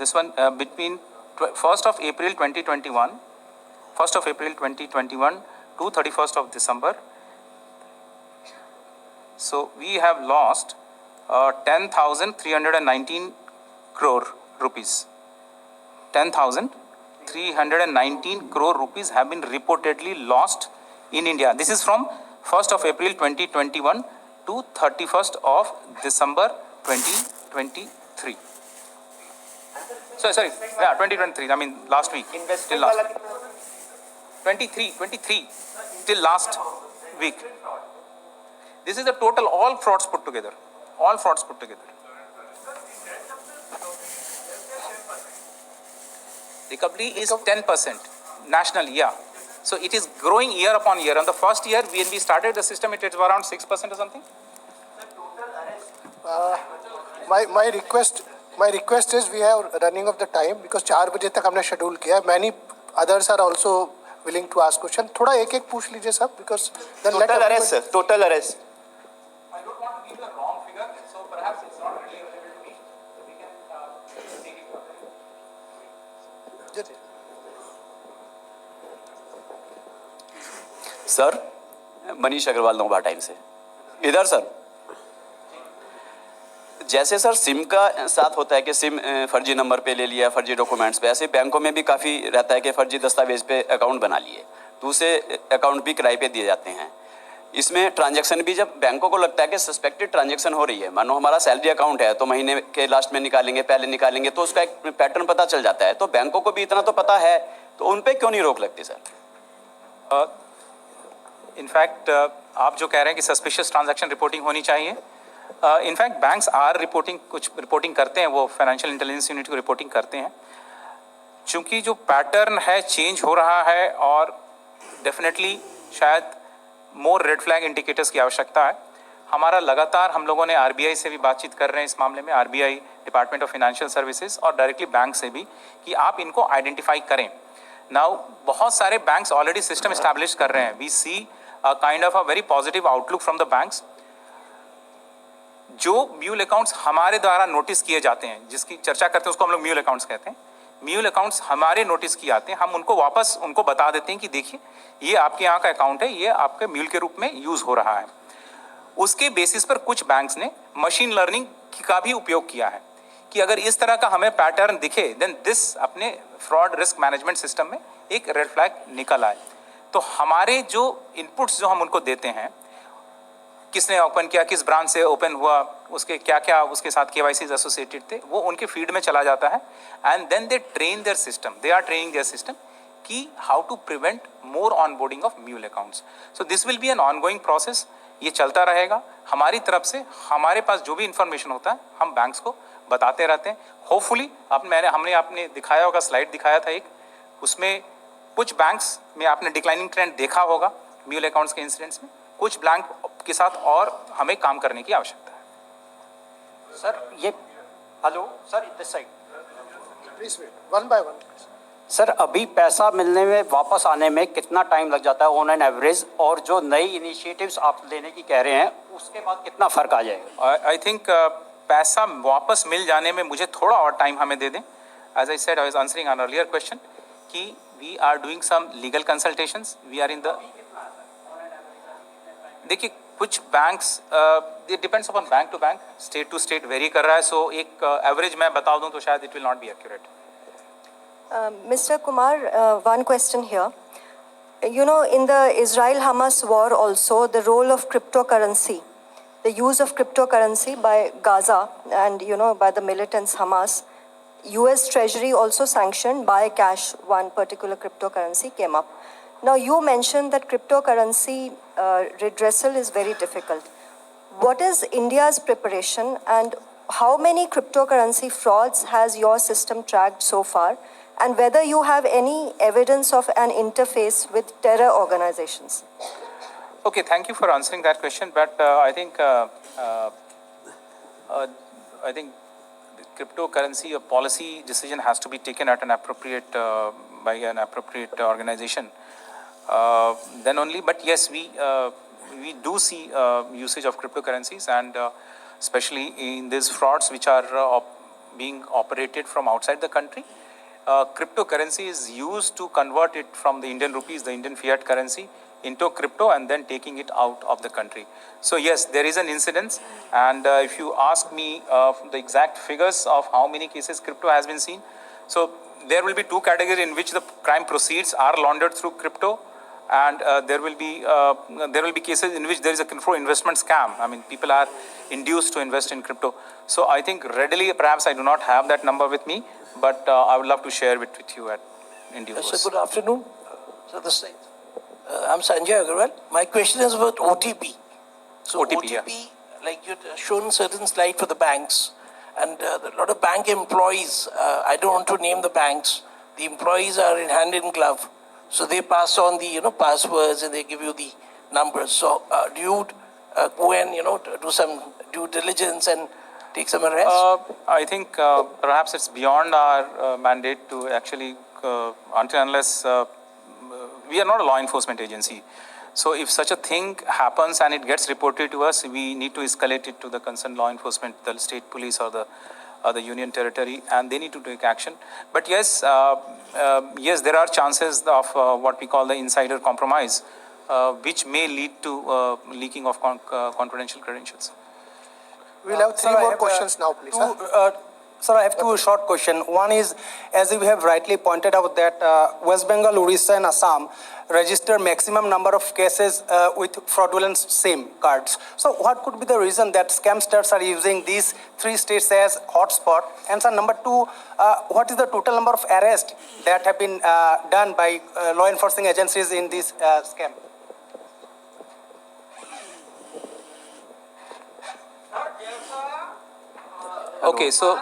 between 1st of April 2021 to 31st of December. So we have lost 10,319 crore rupees. 10,319 crore rupees have been reportedly lost in India. This is from 1st of April 2021 to 31st of December 2023. Sorry, yeah, 2023. I mean, last week. Till last. 23. Till last week. This is the total, all frauds put together. All frauds put together. Recovery is 10% nationally, yeah. So it is growing year upon year. On the first year, when we started the system, it was around 6% or something. My request is we are running of the time because 4 बजे तक हमने schedule किया है. Many others are also willing to ask question. थोड़ा एक पूछ लीजिए सब because total arrest, sir. Total arrest. I don't want to give the wrong figure, so perhaps it's not really available to me. So we can take it further. Sir, Manish Agarwal नोभा time से। इधर sir, जैसे sir SIM का साथ होता है कि SIM फर्जी नंबर पे ले लिया, फर्जी डॉक्यूमेंट्स पे, ऐसे बैंकों में भी काफ़ी रहता है कि फर्जी दस्तावेज पे अकाउंट बना लिए, दूसरे अकाउंट भी किराए पे दिए जाते हैं। इसमें ट्रांजैक्शन भी जब बैंकों को लगता है कि सस्पेक्टेड ट्रांजैक्शन हो रही है, मानो हमारा सैलरी अकाउंट है तो महीने के लास्ट में निकालेंगे, पहले निकालेंगे, तो उसका एक पैटर्न पता चल जाता है। तो बैंकों को भी इतना तो पता है, तो उन पर क्यों नहीं रोक लगती सर? इनफैक्ट आप जो कह रहे हैं कि सस्पिशियस ट्रांजैक्शन रिपोर्टिंग होनी चाहिए, इनफैक्ट बैंक्स आर रिपोर्टिंग, कुछ रिपोर्टिंग करते हैं, वो फाइनेंशियल इंटेलिजेंस यूनिट को रिपोर्टिंग करते हैं। चूंकि जो पैटर्न है चेंज हो रहा है और डेफिनेटली शायद मोर रेड फ्लैग इंडिकेटर्स की आवश्यकता है, हमारा लगातार हम लोगों ने आरबीआई से भी बातचीत कर रहे हैं इस मामले में, RBI, department of financial services और डायरेक्टली बैंक से भी, कि आप इनको आइडेंटिफाई करें। नाउ बहुत सारे बैंक्स ऑलरेडी सिस्टम एस्टैब्लिश कर रहे हैं। We see a kind of a very positive outlook from the banks. जो म्यूल अकाउंट्स हमारे द्वारा नोटिस किए जाते हैं, जिसकी चर्चा करते हैं उसको हम लोग म्यूल अकाउंट्स कहते हैं। म्यूल अकाउंट्स हमारे नोटिस किए आते हैं, हम उनको वापस उनको बता देते हैं कि देखिए ये आपके यहाँ का अकाउंट है, ये आपके म्यूल के रूप में यूज हो रहा है। उसके बेसिस पर कुछ बैंक्स ने मशीन लर्निंग का भी उपयोग किया है कि अगर इस तरह का हमें पैटर्न दिखे, देन दिस अपने फ्रॉड रिस्क मैनेजमेंट सिस्टम में एक रेड फ्लैग निकल आए। तो हमारे जो इनपुट्स जो हम उनको देते हैं, किसने ओपन किया, किस ब्रांच से ओपन हुआ, उसके क्या क्या उसके साथ केवाईसीज एसोसिएटेड थे, वो उनके फीड में चला जाता है। And then they train their system, they are training their system कि how to prevent more onboarding of mule accounts. So this will be an ongoing process, ये चलता रहेगा। हमारी तरफ से हमारे पास जो भी इंफॉर्मेशन होता है हम बैंक्स को बताते रहते हैं। होपफुली हमने आपने दिखाया होगा, स्लाइड दिखाया था एक, उसमें कुछ बैंक्स में आपने डिक्लाइनिंग ट्रेंड देखा होगा म्यूल अकाउंट्स के इंसिडेंट्स में, कुछ बैंक के साथ और हमें काम करने की आवश्यकता है। सर ये hello sir, this side please wait, one by one. Sir, अभी पैसा मिलने में, वापस आने में कितना टाइम लग जाता है ऑन एन एवरेज, और जो नई इनिशिएटिव्स आप लेने की कह रहे हैं उसके बाद कितना फर्क आ जाएगा? आई थिंक पैसा वापस मिल जाने में मुझे थोड़ा और टाइम हमें दे दें। As I said, I was answering on earlier question कि we are doing some legal consultations, we are in the, देखिए कुछ banks, it depends upon bank to bank, state to state vary कर रहा है। सो एक एवरेज मैं बता दूं तो शायद it will not be accurate. Mr. Kumar, one question here. You know, in the Israel-Hamas war also, the role of cryptocurrency, the use of cryptocurrency by Gaza and, you know, by the militants Hamas, US Treasury also sanctioned buy cash, one particular cryptocurrency came up. Now, you mentioned that cryptocurrency redressal is very difficult. What is India's preparation, and how many cryptocurrency frauds has your system tracked so far? And whether you have any evidence of an interface with terror organizations? Okay, thank you for answering that question. But I think the cryptocurrency policy decision has to be taken at an appropriate by an appropriate organization. Then only. But yes, we do see usage of cryptocurrencies, and especially in these frauds which are being operated from outside the country. Cryptocurrency is used to convert it from the Indian rupees, the Indian fiat currency, into crypto and then taking it out of the country. So yes, there is an incidence, and if you ask me the exact figures of how many cases crypto has been seen, so there will be two categories in which the crime proceeds are laundered through crypto, and there will be cases in which there is a control investment scam. I mean, people are induced to invest in crypto. So I think readily, perhaps I do not have that number with me, but I would love to share it with you in due course. Sir, good afternoon. So this side. I'm Sanjay Agarwal. My question is about OTP. So OTP, yeah. like you've shown certain slide for the banks, and a lot of bank employees, I don't want to name the banks, the employees are in hand in glove. So they pass on the, passwords, and they give you the numbers. So do you go and, do some due diligence and take some arrest? I think perhaps it's beyond our mandate to actually, until unless we are not a law enforcement agency. So if such a thing happens and it gets reported to us, we need to escalate it to the concerned law enforcement, the state police or the union territory, and they need to take action. But yes, yes, there are chances of what we call the insider compromise, which may lead to leaking of confidential credentials. We'll have three more questions now, please. Sir, I have two short questions. One is, as you have rightly pointed out, that West Bengal, Orissa, and Assam register maximum number of cases with fraudulent SIM cards. So what could be the reason that scamsters are using these three states as hotspot? And sir, number two, what is the total number of arrests that have been done by law enforcement agencies in this scam? Okay, so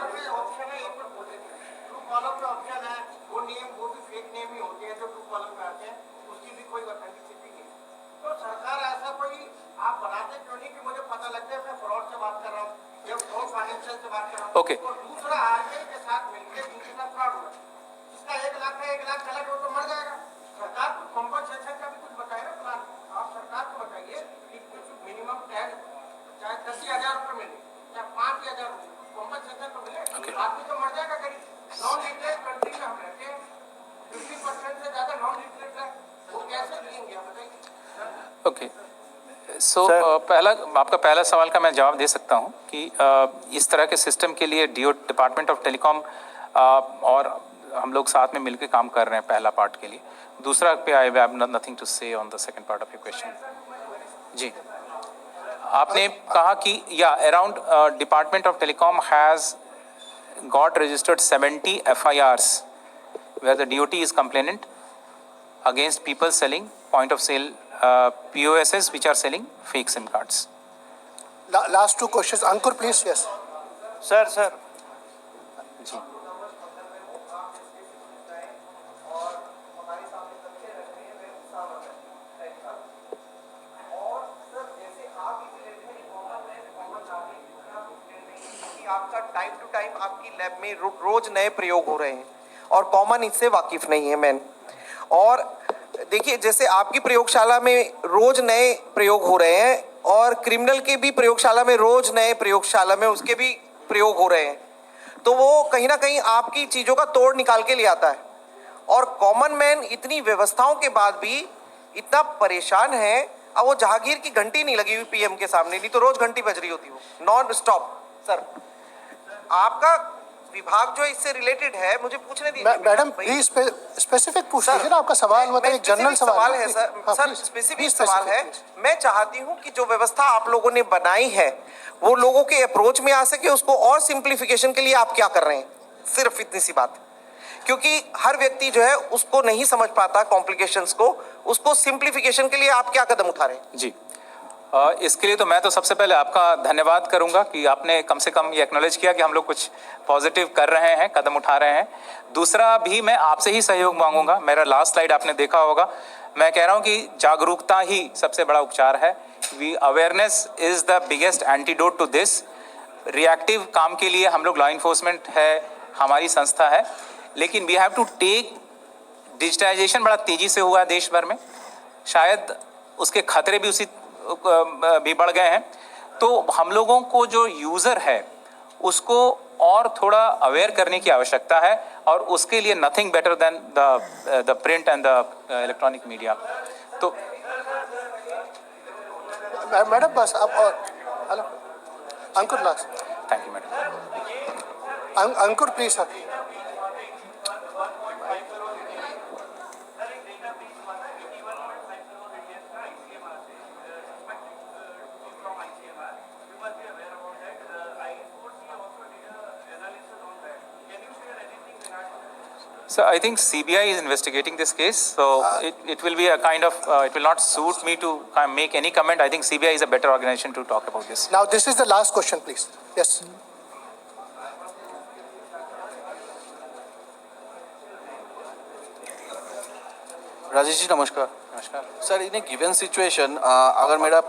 सरकार ऐसा कोई आप बनाते क्यों नहीं कि मुझे पता लगे चला गया तो मर जाएगा। सरकार को कॉम्पनसेशन का भी कुछ बताए ना प्लान। आप सरकार को बताइए कि कुछ मिनिमम टैक्स चाहे 10,000 रुपये मिले या 5,000 रुपये कॉम्पनसेशन तो मिले। आदमी तो मर जाएगा गरीब। नॉन लिटरेट कंट्री में हम रहते हैं, 50% से ज़्यादा नॉन लिटरेट है, वो कैसे जिएंगे आप बताइए। ओके सो आपका पहला सवाल का मैं जवाब दे सकता हूं कि इस तरह के सिस्टम के लिए डीओ डिपार्टमेंट ऑफ टेलीकॉम और हम लोग साथ में मिलकर काम कर रहे हैं पहला पार्ट के लिए। दूसरा पे I have nothing to say on the second part of your question. जी आपने कहा कि या around department of telecom has got registered 70 FIRs where the DOT is complainant against people selling point of sale POSs which are selling fake SIM cards. Last two questions. Ankur, please. Yes. Sir ji आपका time to time आपकी lab में रोज नए प्रयोग हो रहे हैं और कॉमन इससे वाकिफ नहीं है मैन। और देखिए जैसे आपकी प्रयोगशाला में रोज नए प्रयोग हो रहे हैं और क्रिमिनल के भी प्रयोगशाला में रोज नए प्रयोगशाला में उसके भी प्रयोग हो रहे हैं, तो वो कहीं ना कहीं आपकी चीज़ों का तोड़ निकाल के ले आता है। और कॉमन मैन इतनी व्यवस्थाओं के बाद भी इतना परेशान है। अब वो जहांगीर की घंटी नहीं लगी हुई पीएम के सामने, नहीं तो रोज घंटी बज रही होती वो नॉन स्टॉप। सर आपका विभाग जो इससे रिलेटेड है, मुझे पूछने दीजिए। मैडम प्लीज स्पेसिफिक पूछ लीजिए ना, आपका सवाल मतलब एक जनरल सवाल है सर। सर स्पेसिफिक सवाल है। मैं चाहती हूँ कि जो व्यवस्था आप लोगों ने बनाई है वो लोगों के अप्रोच में आ सके, उसको और सिंप्लीफिकेशन के लिए आप क्या कर रहे हैं, सिर्फ इतनी सी बात। क्योंकि हर व्यक्ति जो है उसको नहीं समझ पाता कॉम्प्लिकेशंस को, उसको सिंप्लीफिकेशन के लिए आप क्या कदम उठा रहे हैं। जी इसके लिए तो मैं तो सबसे पहले आपका धन्यवाद करूंगा कि आपने कम से कम ये एक्नॉलेज किया कि हम लोग कुछ पॉजिटिव कर रहे हैं, कदम उठा रहे हैं। दूसरा भी मैं आपसे ही सहयोग मांगूंगा। मेरा लास्ट स्लाइड आपने देखा होगा, मैं कह रहा हूं कि जागरूकता ही सबसे बड़ा उपचार है। Awareness is the biggest antidote to this. Reactive काम के लिए हम लोग लॉ इन्फोर्समेंट है, हमारी संस्था है, लेकिन we have to take digitisation बड़ा तेजी से हुआ है देश भर में, शायद उसके खतरे भी उसी भी बढ़ गए हैं। तो हम लोगों को जो यूज़र है उसको और थोड़ा अवेयर करने की आवश्यकता है, और उसके लिए nothing better than the print and the electronic media. तो मैडम बस अब hello Ankur last. Thank you madam. Ankur please sir. So I think CBI is investigating this case, so it will be a kind of, it will not suit me to make any comment. I think CBI is a better organization to talk about this. Now this is the last question, please. Yes. Rajesh ji नमस्कार। नमस्कार sir, in a given situation अगर मेरा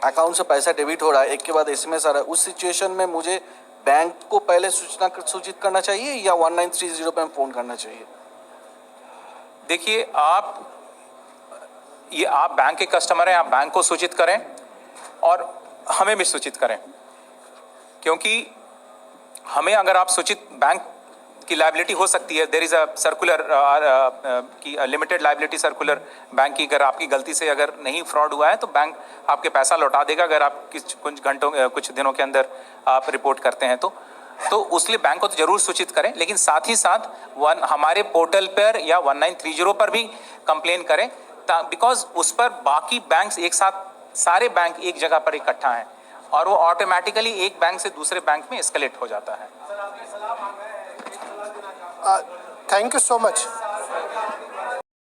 account से पैसा debit हो रहा है, एक के बाद एसएमएस आ रहा है, उस सिचुएशन में मुझे बैंक को पहले सूचित करना चाहिए या 1930 पे फ़ोन करना चाहिए? देखिए आप बैंक के कस्टमर हैं, आप बैंक को सूचित करें और हमें भी सूचित करें, क्योंकि हमें अगर आप सूचित, बैंक की लायबिलिटी हो सकती है। देयर इज़ अ सर्कुलर की लिमिटेड लायबिलिटी सर्कुलर बैंक की, अगर आपकी गलती से अगर नहीं फ्रॉड हुआ है तो बैंक आपके पैसा लौटा देगा अगर आप कुछ दिनों के अंदर आप रिपोर्ट करते हैं तो उसलिए बैंक को तो जरूर सूचित करें, लेकिन साथ ही साथ हमारे पोर्टल पर या 1930 पर भी कंप्लेन करें, बिकॉज उस पर बाकी बैंक्स एक साथ, सारे बैंक एक जगह पर इकट्ठा हैं और वो ऑटोमेटिकली एक बैंक से दूसरे बैंक में एस्केलेट हो जाता है। Thank you so much.